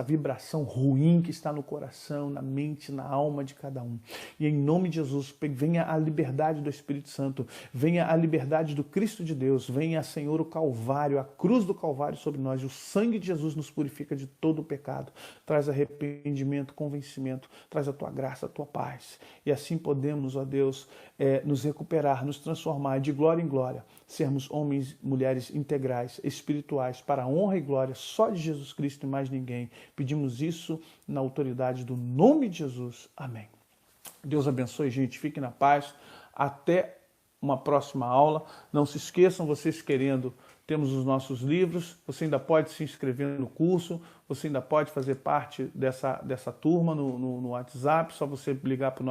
vibração ruim que está no coração, na mente, na alma de cada um. E em nome de Jesus, venha a liberdade do Espírito Santo, venha a liberdade do Cristo de Deus, venha, Senhor, o Calvário, a cruz do Calvário sobre nós. O sangue de Jesus nos purifica de todo o pecado. Traz arrependimento, convencimento, traz a Tua graça, a Tua paz. E assim podemos, ó Deus, nos recuperar, nos transformar de glória em glória, sermos homens e mulheres integrais, espirituais, para a honra e glória só de Jesus Cristo e mais ninguém. Pedimos isso na autoridade do nome de Jesus. Amém. Deus abençoe, gente. Fiquem na paz. Até uma próxima aula. Não se esqueçam, vocês querendo, temos os nossos livros, você ainda pode se inscrever no curso, você ainda pode fazer parte dessa turma no WhatsApp, só você ligar para o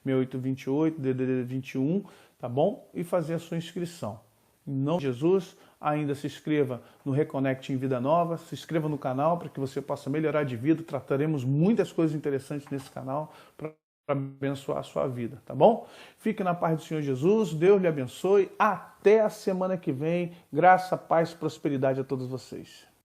99210-6828, DDD 21, tá bom? E fazer a sua inscrição. Em nome de Jesus, ainda se inscreva no Reconnect em Vida Nova, se inscreva no canal para que você possa melhorar de vida, trataremos muitas coisas interessantes nesse canal para abençoar a sua vida, tá bom? Fique na paz do Senhor Jesus, Deus lhe abençoe, até a semana que vem, graça, paz e prosperidade a todos vocês.